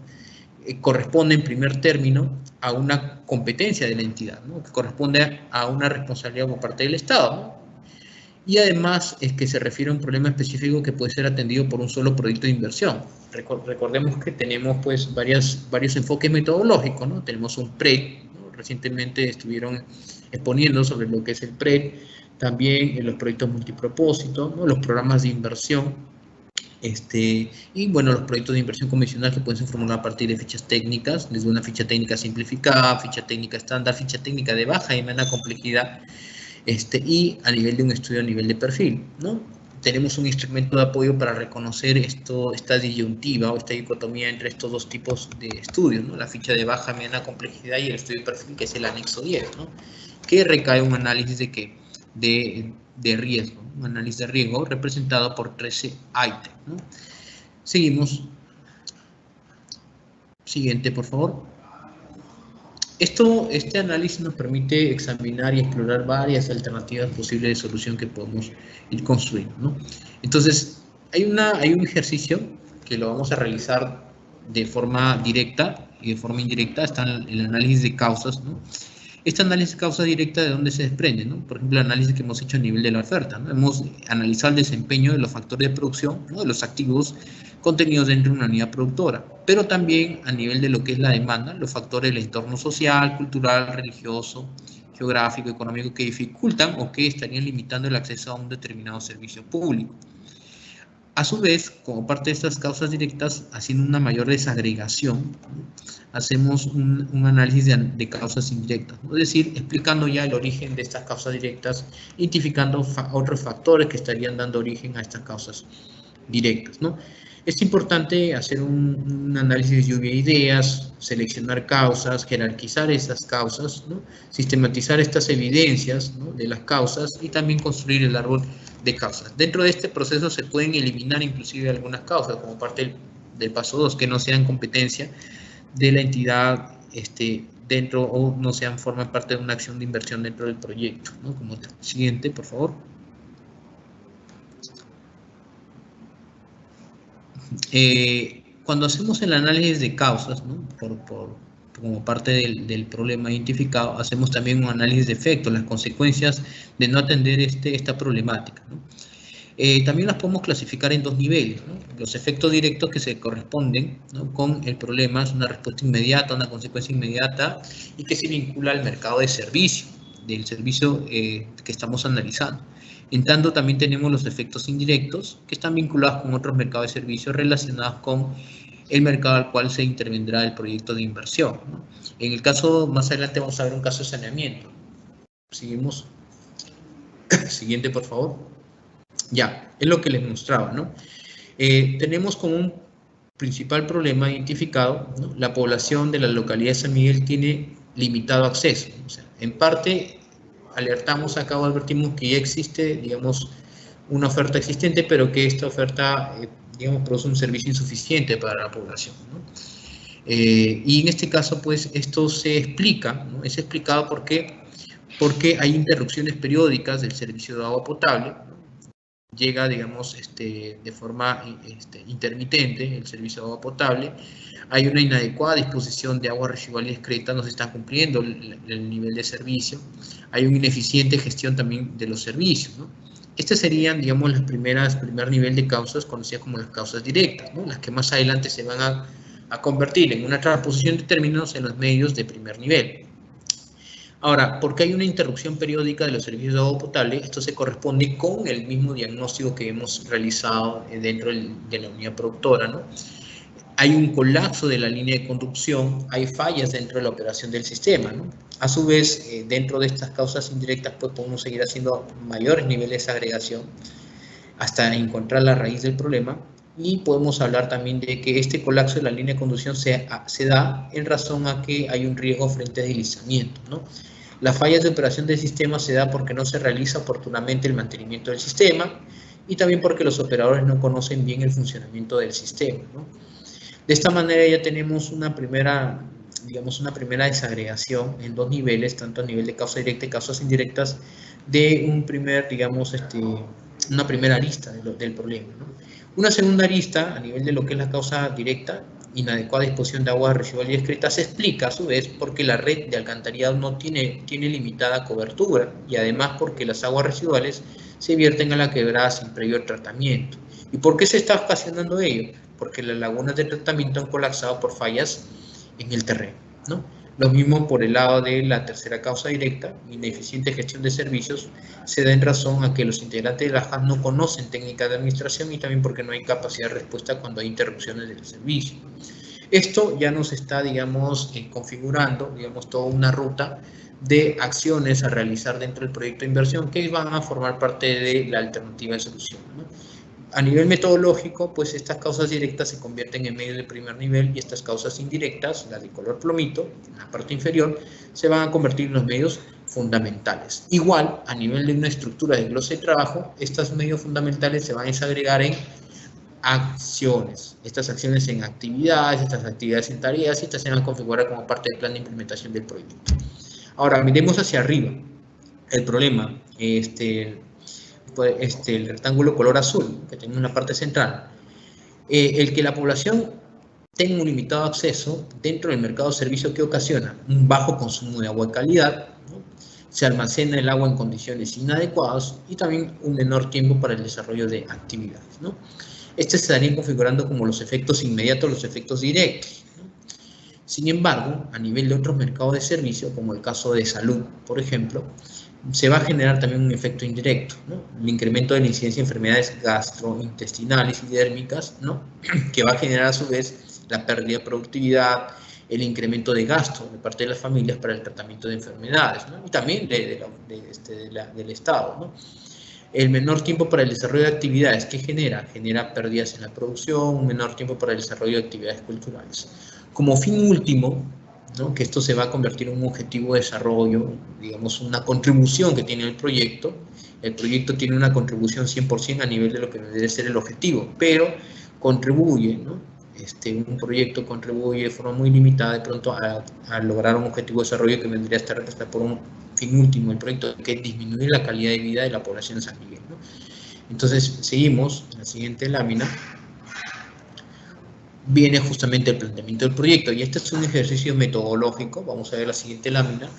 Corresponde en primer término a una competencia de la entidad, ¿no? Que corresponde a una responsabilidad por parte del Estado, ¿no? Y además es que se refiere a un problema específico que puede ser atendido por un solo proyecto de inversión. Recordemos que tenemos pues varios enfoques metodológicos, ¿no? Tenemos un PRED, ¿no? Recientemente estuvieron exponiendo sobre lo que es el PRED, también en los proyectos multipropósitos, ¿no? Los programas de inversión, y bueno, los proyectos de inversión convencional que pueden ser formulados a partir de fichas técnicas, desde una ficha técnica simplificada, ficha técnica estándar, ficha técnica de baja y mediana complejidad, y a nivel de un estudio a nivel de perfil, ¿no? Tenemos un instrumento de apoyo para reconocer esta disyuntiva o esta dicotomía entre estos dos tipos de estudios, ¿no? La ficha de baja y mediana complejidad y el estudio de perfil, que es el anexo 10, ¿no? Que recae un análisis de riesgo, un análisis de riesgo representado por 13 ítems, ¿no? Seguimos. Siguiente, por favor. Este análisis nos permite examinar y explorar varias alternativas posibles de solución que podemos ir construyendo, ¿no? Entonces, hay un ejercicio que lo vamos a realizar de forma directa y de forma indirecta. Está el análisis de causas, ¿no? Este análisis de causa directa, ¿de dónde se desprende, ¿no? Por ejemplo, el análisis que hemos hecho a nivel de la oferta, ¿no? Hemos analizado el desempeño de los factores de producción, ¿no? De los activos contenidos dentro de una unidad productora, pero también a nivel de lo que es la demanda, los factores del entorno social, cultural, religioso, geográfico, económico, que dificultan o que estarían limitando el acceso a un determinado servicio público. A su vez, como parte de estas causas directas, haciendo una mayor desagregación, ¿no? Hacemos un análisis de causas indirectas, ¿no? Es decir, explicando ya el origen de estas causas directas, identificando otros factores que estarían dando origen a estas causas directas, ¿no? Es importante hacer un análisis de lluvia de ideas, seleccionar causas, jerarquizar esas causas, ¿no? Sistematizar estas evidencias, ¿no?, de las causas y también construir el árbol de causas. Dentro de este proceso se pueden eliminar inclusive algunas causas como parte del paso 2, que no sean competencia de la entidad dentro o no sean, forman parte de una acción de inversión dentro del proyecto, ¿no? Como siguiente, por favor. Cuando hacemos el análisis de causas, ¿no?, como parte del problema identificado, hacemos también un análisis de efectos, las consecuencias de no atender esta problemática, ¿no? También las podemos clasificar en dos niveles, ¿no? Los efectos directos que se corresponden, ¿no?, con el problema, es una respuesta inmediata, una consecuencia inmediata y que se vincula al mercado de servicio, del servicio que estamos analizando. En tanto, también tenemos los efectos indirectos que están vinculados con otros mercados de servicios relacionados con el mercado al cual se intervendrá el proyecto de inversión, ¿no? En el caso, más adelante vamos a ver un caso de saneamiento. Seguimos. Siguiente, por favor. Ya, es lo que les mostraba, ¿no? Tenemos como un principal problema identificado, ¿no?, la población de la localidad de San Miguel tiene limitado acceso. O sea, en parte, alertamos acá o advertimos que ya existe, digamos, una oferta existente, pero que esta oferta, digamos, produce un servicio insuficiente para la población, ¿no? Y en este caso, pues, esto se explica, ¿no? Es explicado porque hay interrupciones periódicas del servicio de agua potable, ¿no? Llega, digamos, de forma intermitente el servicio de agua potable, hay una inadecuada disposición de agua residual y excreta, no se está cumpliendo el nivel de servicio, hay una ineficiente gestión también de los servicios, ¿no? Estas serían, digamos, las primer nivel de causas conocidas como las causas directas, ¿no?, las que más adelante se van a convertir en una transposición de términos en los medios de primer nivel. Ahora, ¿por qué hay una interrupción periódica de los servicios de agua potable? Esto se corresponde con el mismo diagnóstico que hemos realizado dentro de la unidad productora, ¿no? Hay un colapso de la línea de conducción, hay fallas dentro de la operación del sistema, ¿no? A su vez, dentro de estas causas indirectas, pues podemos seguir haciendo mayores niveles de agregación hasta encontrar la raíz del problema, y podemos hablar también de que este colapso de la línea de conducción se da en razón a que hay un riesgo frente a deslizamiento, ¿no? Las fallas de operación del sistema se da porque no se realiza oportunamente el mantenimiento del sistema y también porque los operadores no conocen bien el funcionamiento del sistema, ¿no? De esta manera ya tenemos una primera desagregación en dos niveles, tanto a nivel de causa directa y causas indirectas, de un primer, digamos, una primera arista del problema, ¿no? Una segunda arista, a nivel de lo que es la causa directa, inadecuada disposición de agua residual y excreta, se explica a su vez porque la red de alcantarillado no tiene limitada cobertura y además porque las aguas residuales se vierten a la quebrada sin previo tratamiento. ¿Y por qué se está ocasionando ello? Porque las lagunas de tratamiento han colapsado por fallas en el terreno, ¿no? Lo mismo por el lado de la tercera causa directa, ineficiente gestión de servicios, se da en razón a que los integrantes de la JAS no conocen técnicas de administración y también porque no hay capacidad de respuesta cuando hay interrupciones del servicio. Esto ya nos está, digamos, configurando, digamos, toda una ruta de acciones a realizar dentro del proyecto de inversión que van a formar parte de la alternativa de solución, ¿no? A nivel metodológico, pues estas causas directas se convierten en medios de primer nivel y estas causas indirectas, las de color plomito, en la parte inferior, se van a convertir en los medios fundamentales. Igual, a nivel de una estructura de glose de trabajo, estos medios fundamentales se van a desagregar en acciones. Estas acciones en actividades, estas actividades en tareas, y estas se van a configurar como parte del plan de implementación del proyecto. Ahora, miremos hacia arriba. El problema, el rectángulo color azul que tenemos en la parte central, el que la población tenga un limitado acceso dentro del mercado de servicios que ocasiona un bajo consumo de agua de calidad, ¿no? Se almacena el agua en condiciones inadecuadas y también un menor tiempo para el desarrollo de actividades, ¿no? Se estarían configurando como los efectos inmediatos, los efectos directos, ¿no? Sin embargo, a nivel de otros mercados de servicios, como el caso de salud, por ejemplo, se va a generar también un efecto indirecto, ¿no? El incremento de la incidencia de enfermedades gastrointestinales y dérmicas, ¿no? Que va a generar a su vez la pérdida de productividad, el incremento de gasto de parte de las familias para el tratamiento de enfermedades, ¿no? Y también del Estado, ¿no? El menor tiempo para el desarrollo de actividades, ¿qué genera? Genera pérdidas en la producción, un menor tiempo para el desarrollo de actividades culturales. Como fin último, ¿no?, que esto se va a convertir en un objetivo de desarrollo, digamos, una contribución que tiene el proyecto tiene una contribución 100% a nivel de lo que debe ser el objetivo, pero contribuye, ¿no? Un proyecto contribuye de forma muy limitada de pronto a lograr un objetivo de desarrollo que vendría a estar representado por un fin último del proyecto, que es disminuir la calidad de vida de la población de San Miguel, ¿no? Entonces, seguimos en la siguiente lámina. Viene justamente el planteamiento del proyecto, y este es un ejercicio metodológico. Vamos a ver la siguiente lámina.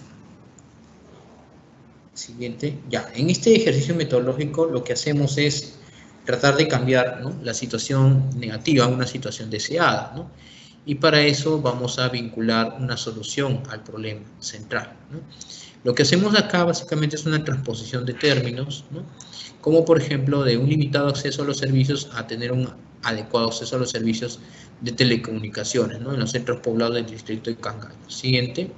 Siguiente, ya. En este ejercicio metodológico lo que hacemos es tratar de cambiar, ¿no?, la situación negativa a una situación deseada, ¿no? Y para eso vamos a vincular una solución al problema central, ¿no? Lo que hacemos acá básicamente es una transposición de términos, ¿no?, como por ejemplo de un limitado acceso a los servicios a tener un adecuado acceso a los servicios de telecomunicaciones, ¿no?, en los centros poblados del distrito de Cangallo. Siguiente.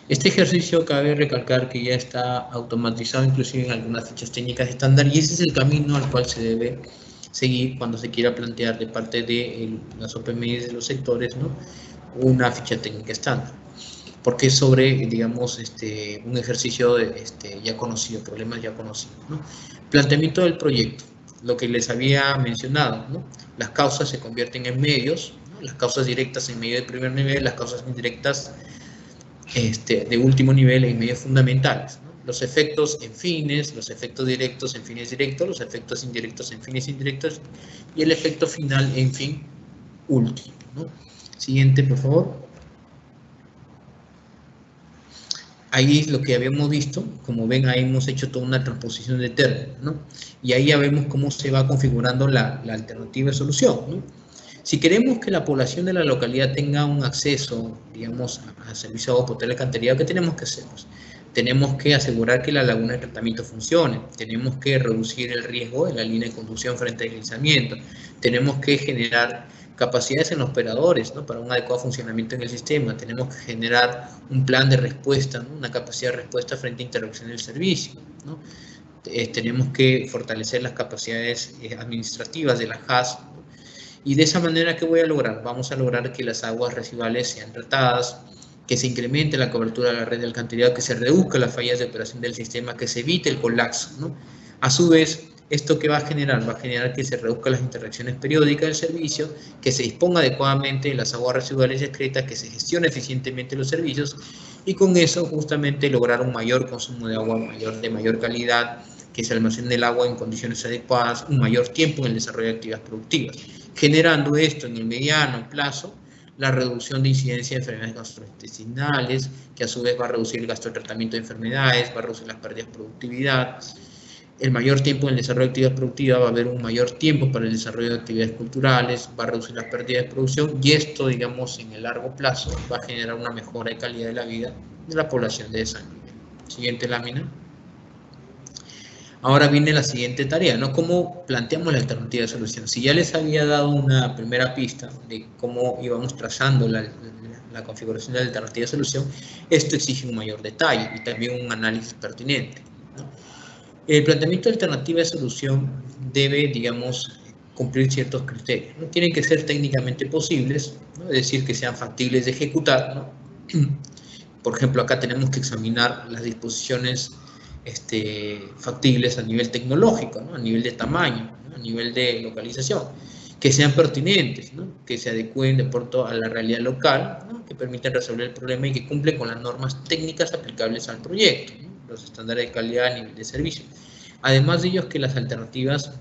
Este ejercicio cabe recalcar que ya está automatizado inclusive en algunas fichas técnicas estándar, y ese es el camino al cual se debe seguir cuando se quiera plantear de parte de las OPMI de los sectores, ¿no?, una ficha técnica estándar, porque es sobre, digamos, un ejercicio ya conocido, problemas ya conocidos, ¿no? Planteamiento del proyecto, lo que les había mencionado, ¿no? Las causas se convierten en medios, ¿no?, las causas directas en medio de primer nivel, las causas indirectas de último nivel en medios fundamentales, ¿no? Los efectos en fines, los efectos directos en fines directos, los efectos indirectos en fines indirectos, y el efecto final en fin último, ¿no? Siguiente, por favor. Ahí es lo que habíamos visto. Como ven, ahí hemos hecho toda una transposición de términos, ¿no? Y ahí ya vemos cómo se va configurando la alternativa de solución, ¿no? Si queremos que la población de la localidad tenga un acceso, digamos, a servicios de agua potable alcantarillado, ¿qué tenemos que hacer? Pues, tenemos que asegurar que la laguna de tratamiento funcione, tenemos que reducir el riesgo en la línea de conducción frente al deslizamiento, tenemos que generar capacidades en los operadores, ¿no?, para un adecuado funcionamiento en el sistema, tenemos que generar un plan de respuesta, ¿no?, una capacidad de respuesta frente a interrupción del servicio, ¿no? Tenemos que fortalecer las capacidades administrativas de la JAS, ¿no? Y de esa manera, ¿qué voy a lograr? Vamos a lograr que las aguas residuales sean tratadas, que se incremente la cobertura de la red de alcantarillado, que se reduzca las fallas de operación del sistema, que se evite el colapso, ¿no? A su vez, ¿esto qué va a generar? Va a generar que se reduzcan las interacciones periódicas del servicio, que se disponga adecuadamente de las aguas residuales excretas, que se gestione eficientemente los servicios, y con eso justamente lograr un mayor consumo de agua, de mayor calidad, que se almacene el agua en condiciones adecuadas, un mayor tiempo en el desarrollo de actividades productivas, generando esto en el mediano plazo la reducción de incidencia de enfermedades gastrointestinales, que a su vez va a reducir el gasto de tratamiento de enfermedades, va a reducir las pérdidas de productividad, el mayor tiempo en el desarrollo de actividades productivas, va a haber un mayor tiempo para el desarrollo de actividades culturales, va a reducir las pérdidas de producción, y esto, digamos, en el largo plazo va a generar una mejora de calidad de la vida de la población de San Miguel. Siguiente lámina. Ahora viene la siguiente tarea, ¿no? ¿Cómo planteamos la alternativa de solución? Si ya les había dado una primera pista de cómo íbamos trazando la configuración de la alternativa de solución, esto exige un mayor detalle y también un análisis pertinente, ¿no? El planteamiento de alternativa de solución debe, digamos, cumplir ciertos criterios, ¿no? Tienen que ser técnicamente posibles, ¿no?, es decir, que sean factibles de ejecutar, ¿no? Por ejemplo, acá tenemos que examinar las disposiciones factibles a nivel tecnológico, ¿no?, a nivel de tamaño, ¿no?, a nivel de localización, que sean pertinentes, ¿no?, que se adecúen de acuerdo a la realidad local, ¿no?, que permitan resolver el problema y que cumplen con las normas técnicas aplicables al proyecto, ¿no?, los estándares de calidad a nivel de servicio. Además de ellos, que las alternativas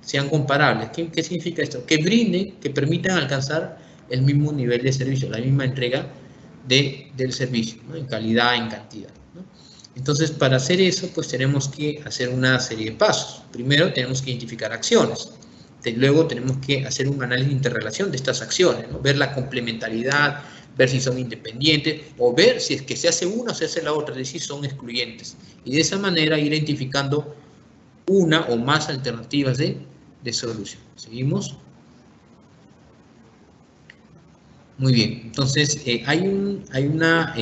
sean comparables. ¿Qué significa esto? Que brinden, que permitan alcanzar el mismo nivel de servicio, la misma entrega del servicio, ¿no?, en calidad, en cantidad, ¿no? Entonces, para hacer eso, pues tenemos que hacer una serie de pasos. Primero, tenemos que identificar acciones. Luego, tenemos que hacer un análisis de interrelación de estas acciones, ¿no?, ver la complementariedad, ver si son independientes, o ver si es que se hace una o se hace la otra, es decir, son excluyentes. Y de esa manera ir identificando una o más alternativas de solución. ¿Seguimos? Muy bien, entonces hay una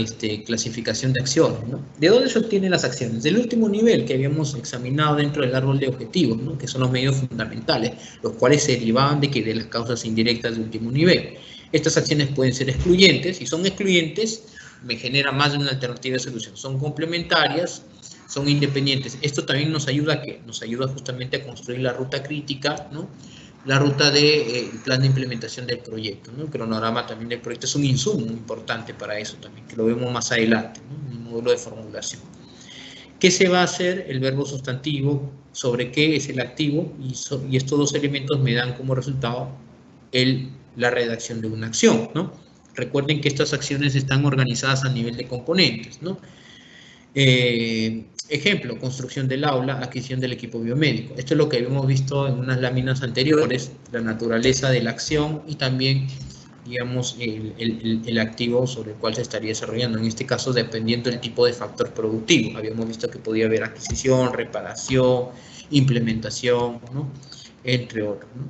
clasificación de acciones, ¿no? ¿De dónde se obtienen las acciones? Del último nivel que habíamos examinado dentro del árbol de objetivos, ¿no? Que son los medios fundamentales, los cuales se derivaban de las causas indirectas del último nivel. Estas acciones pueden ser excluyentes, si son excluyentes, me genera más de una alternativa de solución. Son complementarias, son independientes. Esto también nos ayuda a ¿qué? Nos ayuda justamente a construir la ruta crítica, ¿no? La ruta del plan de implementación del proyecto, ¿no? El cronograma también del proyecto es un insumo muy importante para eso también, que lo vemos más adelante, ¿no? En el módulo de formulación. ¿Qué se va a hacer? El verbo sustantivo, sobre qué es el activo, y estos dos elementos me dan como resultado la redacción de una acción, ¿no? Recuerden que estas acciones están organizadas a nivel de componentes, ¿no? Ejemplo, construcción del aula, adquisición del equipo biomédico. Esto es lo que hemos visto en unas láminas anteriores, la naturaleza de la acción y también, digamos, el activo sobre el cual se estaría desarrollando. En este caso, dependiendo del tipo de factor productivo. Habíamos visto que podía haber adquisición, reparación, implementación, ¿no? Entre otros, ¿no?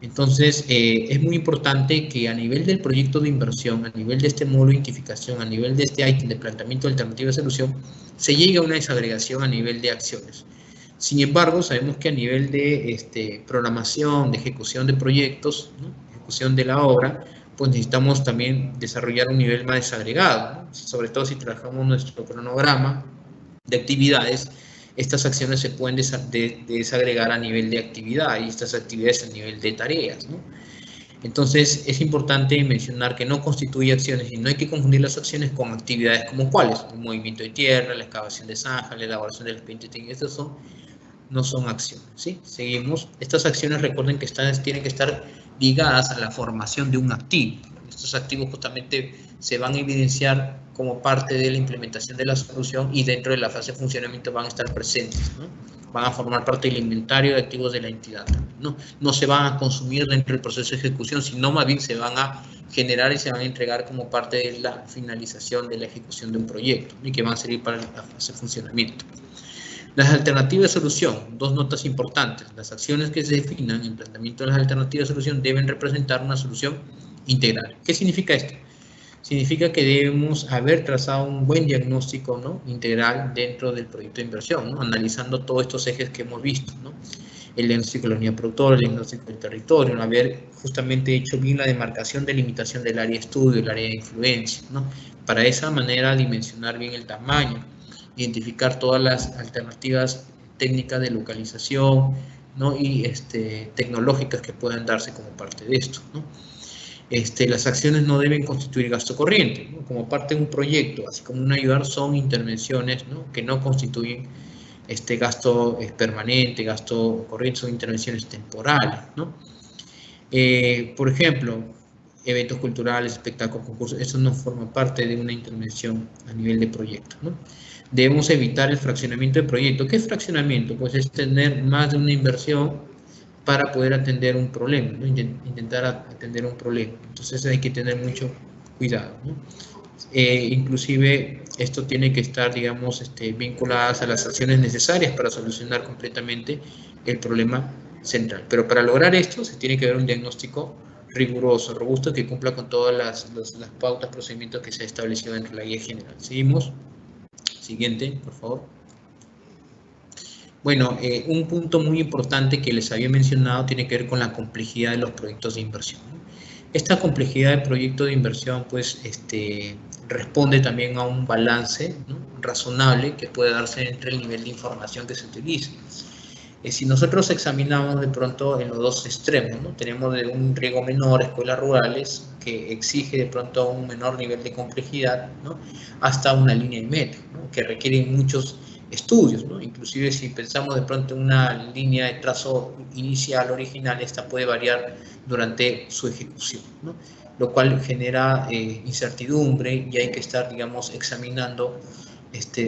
Entonces, es muy importante que a nivel del proyecto de inversión, a nivel de este módulo de identificación, a nivel de este ítem de planteamiento de alternativa de solución, se llegue a una desagregación a nivel de acciones. Sin embargo, sabemos que a nivel de programación, de ejecución de proyectos, ¿no? Ejecución de la obra, pues necesitamos también desarrollar un nivel más desagregado, ¿no? Sobre todo si trabajamos nuestro cronograma de actividades. Estas acciones se pueden desagregar a nivel de actividad y estas actividades a nivel de tareas, ¿no? Entonces, es importante mencionar que no constituye acciones y no hay que confundir las acciones con actividades como cuáles, el movimiento de tierra, la excavación de zanja, la elaboración del expediente técnico. Estos no son acciones, ¿sí? Seguimos. Estas acciones, recuerden que tienen que estar ligadas a la formación de un activo. Estos activos justamente se van a evidenciar como parte de la implementación de la solución y dentro de la fase de funcionamiento van a estar presentes, ¿no? Van a formar parte del inventario de activos de la entidad, ¿no? No se van a consumir dentro del proceso de ejecución, sino más bien se van a generar y se van a entregar como parte de la finalización de la ejecución de un proyecto, ¿no? Y que van a servir para la fase de funcionamiento. Las alternativas de solución, dos notas importantes. Las acciones que se definan en el planteamiento de las alternativas de solución deben representar una solución integral. ¿Qué significa esto? Significa que debemos haber trazado un buen diagnóstico, ¿no? Integral dentro del proyecto de inversión, ¿no? Analizando todos estos ejes que hemos visto, ¿no? El diagnóstico de la unidad productora, el diagnóstico del territorio, ¿no? Haber justamente hecho bien la demarcación, delimitación del área de estudio, el área de influencia, ¿no? Para esa manera dimensionar bien el tamaño, identificar todas las alternativas técnicas de localización, ¿no? Y tecnológicas que puedan darse como parte de esto, ¿no? Las acciones no deben constituir gasto corriente, ¿no? Como parte de un proyecto, así como un ayudar, son intervenciones, ¿no? Que no constituyen gasto permanente, gasto corriente, son intervenciones temporales, ¿no? Por ejemplo, eventos culturales, espectáculos, concursos, eso no forma parte de una intervención a nivel de proyecto, ¿no? Debemos evitar el fraccionamiento de proyecto. ¿Qué es fraccionamiento? Pues es tener más de una inversión para poder atender un problema, ¿no? Intentar atender un problema. Entonces hay que tener mucho cuidado, ¿no? Inclusive esto tiene que estar, digamos, vinculadas a las acciones necesarias para solucionar completamente el problema central. Pero para lograr esto se tiene que ver un diagnóstico riguroso, robusto, que cumpla con todas las pautas, procedimientos que se ha establecido dentro de la guía general. Seguimos. Siguiente, por favor. Bueno, un punto muy importante que les había mencionado tiene que ver con la complejidad de los proyectos de inversión. Esta complejidad de proyecto de inversión, pues, responde también a un balance, ¿no? Razonable que puede darse entre el nivel de información que se utiliza. Si nosotros examinamos de pronto en los dos extremos, ¿no? Tenemos de un riego menor, escuelas rurales, que exige de pronto un menor nivel de complejidad, ¿no? Hasta una línea de metro, ¿no? Que requiere muchos estudios, ¿no? Inclusive si pensamos de pronto en una línea de trazo inicial, original, esta puede variar durante su ejecución, ¿no? Lo cual genera incertidumbre y hay que estar, digamos, examinando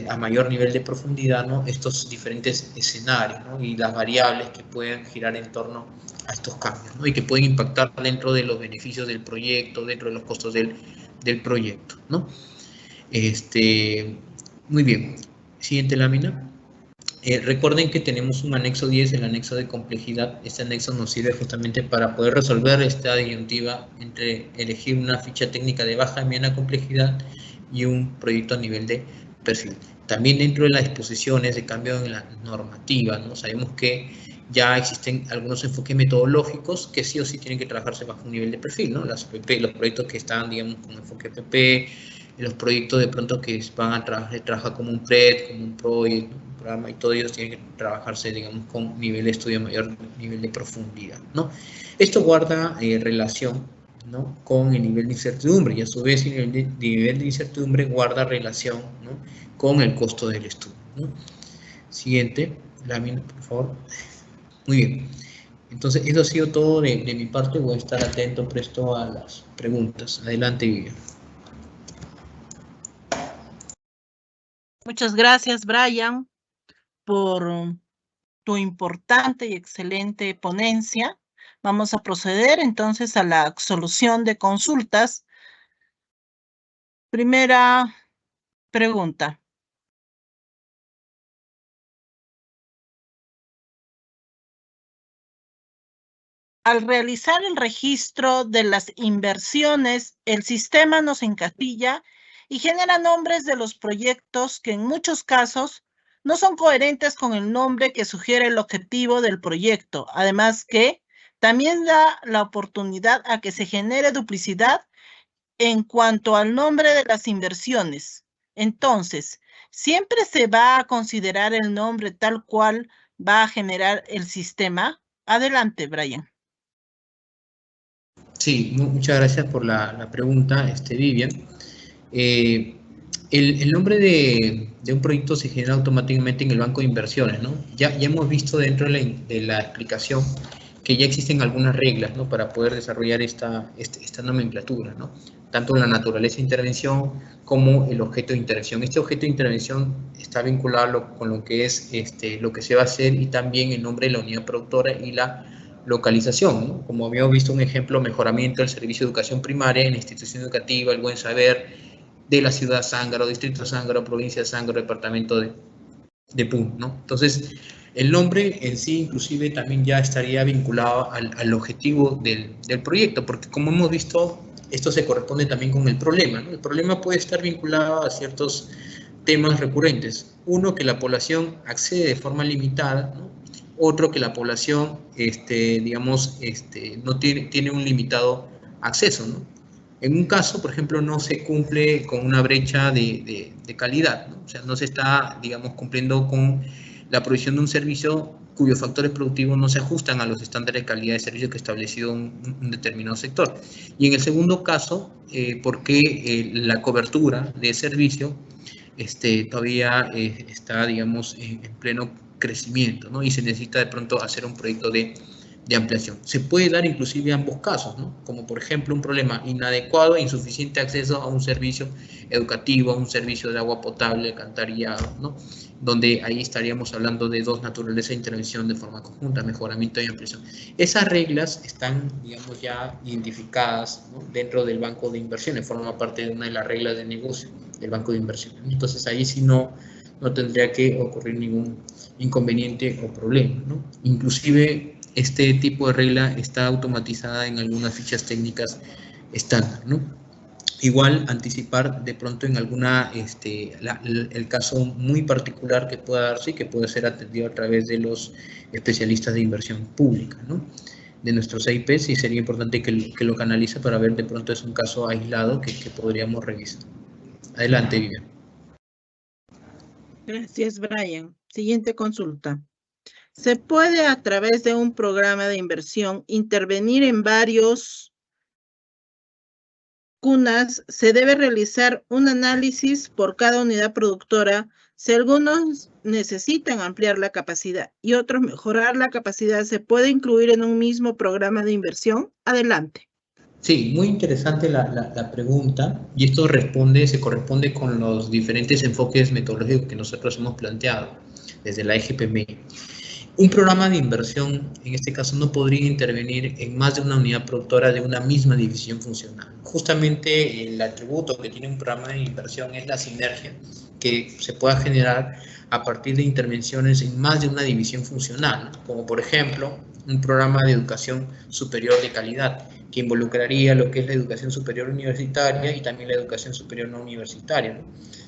a mayor nivel de profundidad, ¿no? Estos diferentes escenarios, ¿no? Y las variables que pueden girar en torno a estos cambios, ¿no? Y que pueden impactar dentro de los beneficios del proyecto, dentro de los costos del proyecto, ¿no? Muy bien. Siguiente lámina. Recuerden que tenemos un anexo 10, el anexo de complejidad. Este anexo nos sirve justamente para poder resolver esta disyuntiva entre elegir una ficha técnica de baja y mediana complejidad y un proyecto a nivel de perfil. También dentro de las disposiciones de cambio en la normativa, ¿no? Sabemos que ya existen algunos enfoques metodológicos que sí o sí tienen que trabajarse bajo un nivel de perfil, ¿no? Los proyectos que están, digamos, con enfoque PP, los proyectos de pronto que van a trabajar como un PRED, como un PROJECT, un programa, y todos ellos tienen que trabajarse, digamos, con nivel de estudio mayor, nivel de profundidad, ¿no? Esto guarda relación, ¿no?, con el nivel de incertidumbre, y a su vez el nivel de incertidumbre guarda relación, ¿no?, con el costo del estudio, ¿no? Siguiente lámina, por favor. Muy bien. Entonces, eso ha sido todo de mi parte. Voy a estar atento, presto a las preguntas. Adelante, Vivian. Muchas gracias, Brian, por tu importante y excelente ponencia. Vamos a proceder entonces a la solución de consultas. Primera pregunta. Al realizar el registro de las inversiones, el sistema nos encasilla y genera nombres de los proyectos que en muchos casos no son coherentes con el nombre que sugiere el objetivo del proyecto. Además que también da la oportunidad a que se genere duplicidad en cuanto al nombre de las inversiones. Entonces, ¿siempre se va a considerar el nombre tal cual va a generar el sistema? Adelante, Brian. Sí, muchas gracias por la pregunta, Vivian. El nombre de un proyecto se genera automáticamente en el banco de inversiones, ¿no? Ya hemos visto dentro de la explicación que ya existen algunas reglas, ¿no?, para poder desarrollar esta nomenclatura, ¿no? Tanto la naturaleza de intervención como el objeto de intervención. Este objeto de intervención está vinculado con lo que es lo que se va a hacer, y también el nombre de la unidad productora y la localización, ¿no? Como habíamos visto un ejemplo, mejoramiento del servicio de educación primaria en la institución educativa, el buen saber de la ciudad Zángaro, distrito Zángaro, provincia de Zángaro, departamento de Puno, ¿no? Entonces, el nombre en sí inclusive también ya estaría vinculado al objetivo del proyecto, porque como hemos visto, esto se corresponde también con el problema, ¿no? El problema puede estar vinculado a ciertos temas recurrentes. Uno, que la población accede de forma limitada, ¿no? Otro, que la población, digamos, no tiene un limitado acceso, ¿no? En un caso, por ejemplo, no se cumple con una brecha de calidad, ¿no? O sea, no se está, digamos, cumpliendo con la provisión de un servicio cuyos factores productivos no se ajustan a los estándares de calidad de servicio que ha establecido un determinado sector. Y en el segundo caso, porque la cobertura de servicio todavía está, digamos, en pleno crecimiento, ¿no? Y se necesita de pronto hacer un proyecto de ampliación. Se puede dar inclusive ambos casos, ¿no? Como por ejemplo un problema inadecuado e insuficiente acceso a un servicio educativo, a un servicio de agua potable, alcantarillado, ¿no? Donde ahí estaríamos hablando de dos naturalezas de intervención de forma conjunta, mejoramiento y ampliación. Esas reglas están, digamos, ya identificadas, ¿no?, dentro del banco de inversiones, forma parte de una de las reglas de negocio del banco de inversiones. Entonces ahí sí no tendría que ocurrir ningún inconveniente o problema, ¿no? Inclusive este tipo de regla está automatizada en algunas fichas técnicas estándar, ¿no? Igual anticipar de pronto en alguna, el caso muy particular que pueda darse y que puede ser atendido a través de los especialistas de inversión pública, ¿no?, de nuestros EIPs, y sería importante que lo canalice para ver de pronto es un caso aislado que podríamos revisar. Adelante, Vivian. Gracias, Brian. Siguiente consulta. ¿Se puede a través de un programa de inversión intervenir en varios cunas? ¿Se debe realizar un análisis por cada unidad productora? Si algunos necesitan ampliar la capacidad y otros mejorar la capacidad, ¿se puede incluir en un mismo programa de inversión? Adelante. Sí, muy interesante la pregunta, y esto se corresponde con los diferentes enfoques metodológicos que nosotros hemos planteado desde la EGPMI. Un programa de inversión, en este caso, no podría intervenir en más de una unidad productora de una misma división funcional. Justamente el atributo que tiene un programa de inversión es la sinergia que se pueda generar a partir de intervenciones en más de una división funcional, ¿no? Como por ejemplo un programa de educación superior de calidad, que involucraría lo que es la educación superior universitaria y también la educación superior no universitaria, ¿no?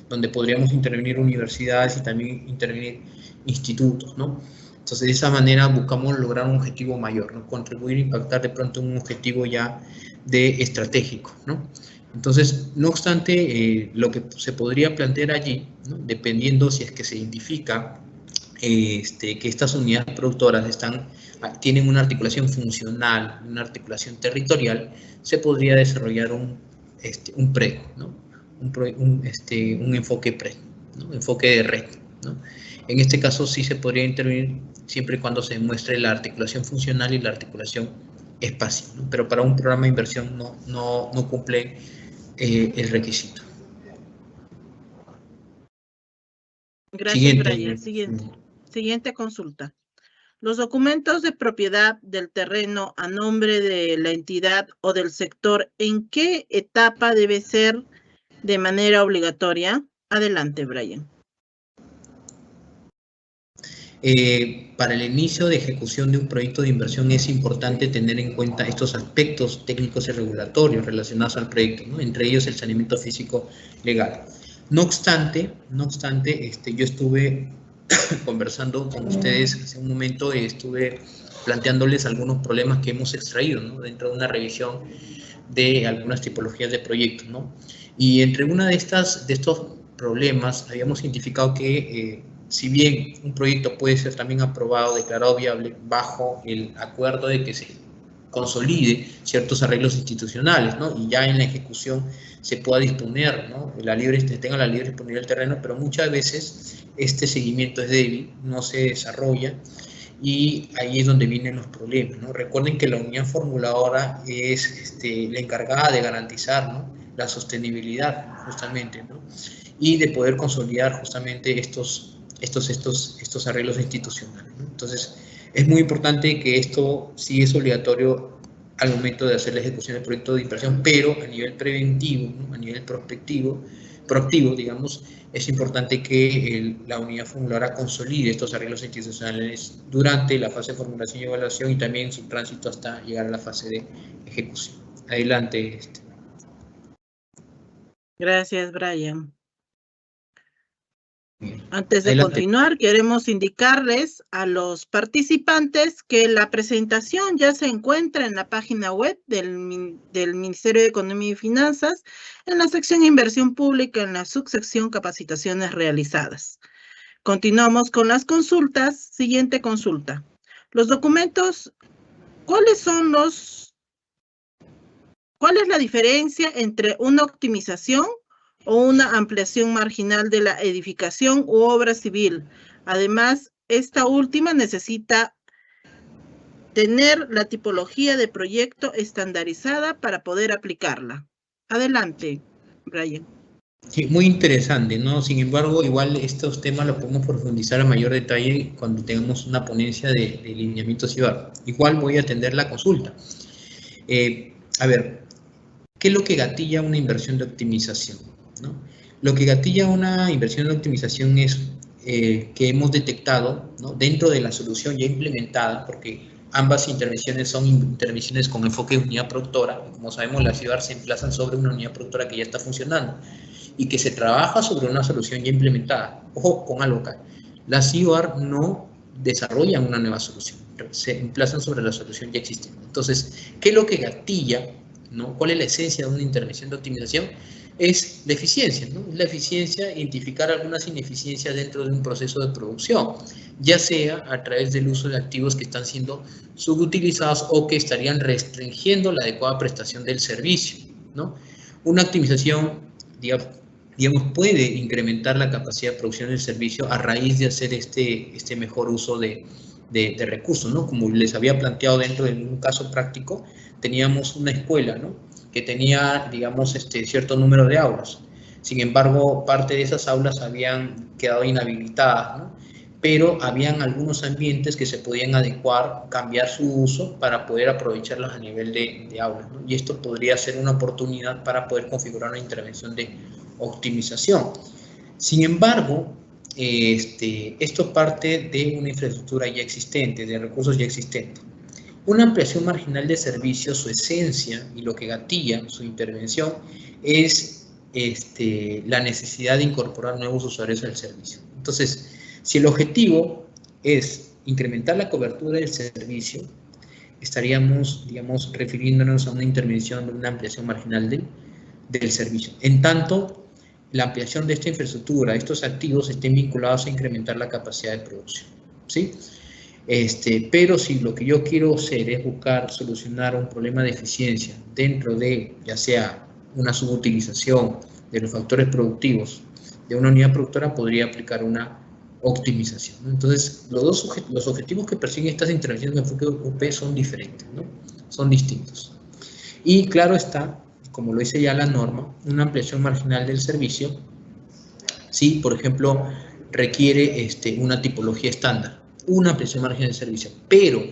Donde podríamos intervenir universidades y también intervenir institutos, ¿no? Entonces, de esa manera buscamos lograr un objetivo mayor, ¿no? Contribuir a impactar de pronto un objetivo ya de estratégico, ¿no? Entonces, no obstante, lo que se podría plantear allí, ¿no? Dependiendo si es que se identifica que estas unidades productoras tienen una articulación funcional, una articulación territorial, se podría desarrollar un PRED, ¿no? Un enfoque PRED, ¿no? Enfoque de red, ¿no? En este caso sí se podría intervenir siempre y cuando se demuestre la articulación funcional y la articulación espacial, ¿no? Pero para un programa de inversión no cumple el requisito. Gracias, Brian. Siguiente consulta. Los documentos de propiedad del terreno a nombre de la entidad o del sector, ¿en qué etapa debe ser de manera obligatoria? Adelante, Brian. Para el inicio de ejecución de un proyecto de inversión es importante tener en cuenta estos aspectos técnicos y regulatorios relacionados al proyecto, ¿no? Entre ellos el saneamiento físico legal. No obstante, yo estuve conversando con ustedes hace un momento, estuve planteándoles algunos problemas que hemos extraído, ¿no? Dentro de una revisión de algunas tipologías de proyectos, ¿no? Y entre una de estos problemas habíamos identificado que si bien un proyecto puede ser también aprobado, declarado viable, bajo el acuerdo de que se consolide ciertos arreglos institucionales, ¿no? Y ya en la ejecución se pueda disponer, ¿no? Tenga la libre disponibilidad del terreno, pero muchas veces este seguimiento es débil, no se desarrolla, y ahí es donde vienen los problemas, ¿no? Recuerden que la unidad formuladora es la encargada de garantizar, ¿no? La sostenibilidad, justamente, ¿no? Y de poder consolidar justamente estos arreglos institucionales, ¿no? Entonces, es muy importante que esto sí es obligatorio al momento de hacer la ejecución del proyecto de inversión, pero a nivel preventivo, ¿no? A nivel proactivo, digamos, es importante que la unidad formuladora consolide estos arreglos institucionales durante la fase de formulación y evaluación y también su tránsito hasta llegar a la fase de ejecución. Adelante. Gracias, Brian. Antes de continuar, queremos indicarles a los participantes que la presentación ya se encuentra en la página web del Ministerio de Economía y Finanzas, en la sección Inversión Pública, en la subsección Capacitaciones realizadas. Continuamos con las consultas. Siguiente consulta. Los documentos, ¿cuál es la diferencia entre una optimización o una ampliación marginal de la edificación u obra civil? Además, esta última necesita tener la tipología de proyecto estandarizada para poder aplicarla. Adelante, Brian. Sí, muy interesante, ¿no? Sin embargo, igual estos temas los podemos profundizar a mayor detalle cuando tengamos una ponencia de lineamiento CIBAR. Igual voy a atender la consulta. A ver, ¿qué es lo que gatilla una inversión de optimización, ¿no? Lo que gatilla una inversión de optimización es que hemos detectado, ¿no? Dentro de la solución ya implementada, porque ambas intervenciones son intervenciones con enfoque de unidad productora. Como sabemos, las CIBAR se emplazan sobre una unidad productora que ya está funcionando y que se trabaja sobre una solución ya implementada. Ojo con algo acá. Las CIBAR no desarrollan una nueva solución, se emplazan sobre la solución ya existente. Entonces, ¿qué es lo que gatilla, ¿no? ¿Cuál es la esencia de una intervención de optimización? Es la eficiencia, ¿no? La eficiencia, identificar algunas ineficiencias dentro de un proceso de producción, ya sea a través del uso de activos que están siendo subutilizados o que estarían restringiendo la adecuada prestación del servicio, ¿no? Una optimización, digamos, puede incrementar la capacidad de producción del servicio a raíz de hacer este mejor uso de recursos, ¿no? Como les había planteado dentro de un caso práctico, teníamos una escuela, ¿no? Que tenía, digamos, cierto número de aulas. Sin embargo, parte de esas aulas habían quedado inhabilitadas, ¿no? Pero habían algunos ambientes que se podían adecuar, cambiar su uso para poder aprovecharlos a nivel de aulas, ¿no? Y esto podría ser una oportunidad para poder configurar una intervención de optimización. Sin embargo, esto parte de una infraestructura ya existente, de recursos ya existentes. Una ampliación marginal de servicio, su esencia y lo que gatilla su intervención es la necesidad de incorporar nuevos usuarios al servicio. Entonces, si el objetivo es incrementar la cobertura del servicio, estaríamos, digamos, refiriéndonos a una intervención de una ampliación marginal del servicio. En tanto, la ampliación de esta infraestructura, estos activos estén vinculados a incrementar la capacidad de producción, ¿sí? Pero si lo que yo quiero hacer es buscar solucionar un problema de eficiencia dentro de, ya sea una subutilización de los factores productivos de una unidad productora, podría aplicar una optimización, ¿no? Entonces, los objetivos que persiguen estas intervenciones de enfoque UP son diferentes, ¿no? Son distintos. Y claro está, como lo dice ya la norma, una ampliación marginal del servicio, si, por ejemplo, requiere una tipología estándar, una ampliación marginal del servicio, pero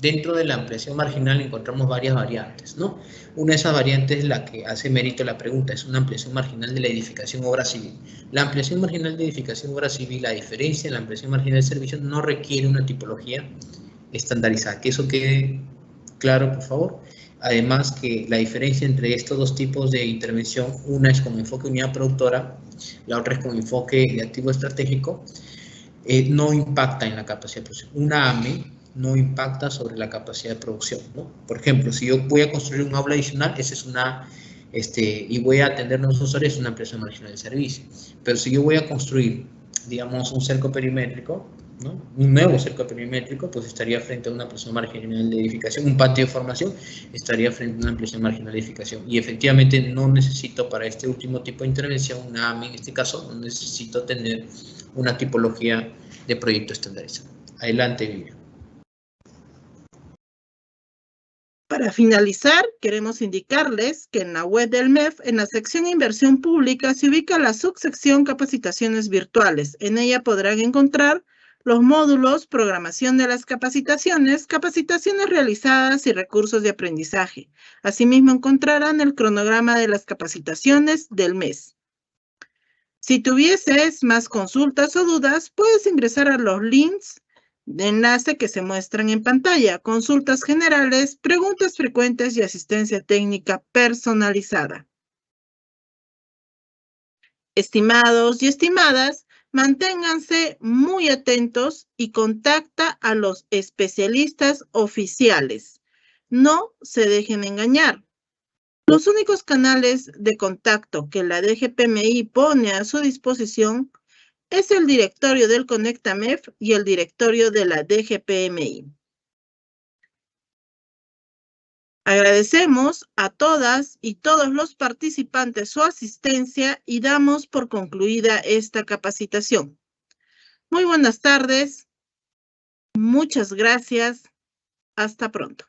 dentro de la ampliación marginal encontramos varias variantes, ¿no? Una de esas variantes es la que hace mérito a la pregunta, es una ampliación marginal de la edificación obra civil. La ampliación marginal de edificación obra civil, a diferencia de la ampliación marginal del servicio, no requiere una tipología estandarizada. Que eso quede claro, por favor. Además que la diferencia entre estos dos tipos de intervención, una es con enfoque unidad productora, la otra es con enfoque de activo estratégico, no impacta en la capacidad de producción. Una AME no impacta sobre la capacidad de producción, ¿no? Por ejemplo, si yo voy a construir un aula adicional, esa es una, y voy a atender a nuevos usuarios, es una ampliación marginal de servicio. Pero si yo voy a construir, digamos, un cerco perimétrico, ¿no? Un nuevo cerco perimétrico, pues estaría frente a una ampliación marginal de edificación. Un patio de formación estaría frente a una ampliación marginal de edificación. Y efectivamente no necesito para este último tipo de intervención, una AME en este caso, no necesito tener una tipología de proyecto estandarizado. Adelante, Vivian. Para finalizar, queremos indicarles que en la web del MEF, en la sección Inversión Pública, se ubica la subsección Capacitaciones Virtuales. En ella podrán encontrar los módulos, programación de las capacitaciones, capacitaciones realizadas y recursos de aprendizaje. Asimismo, encontrarán el cronograma de las capacitaciones del mes. Si tuvieses más consultas o dudas, puedes ingresar a los links de enlace que se muestran en pantalla, consultas generales, preguntas frecuentes y asistencia técnica personalizada. Estimados y estimadas, manténganse muy atentos y contacta a los especialistas oficiales. No se dejen engañar. Los únicos canales de contacto que la DGPMI pone a su disposición es el directorio del CONECTAMEF y el directorio de la DGPMI. Agradecemos a todas y todos los participantes su asistencia y damos por concluida esta capacitación. Muy buenas tardes. Muchas gracias. Hasta pronto.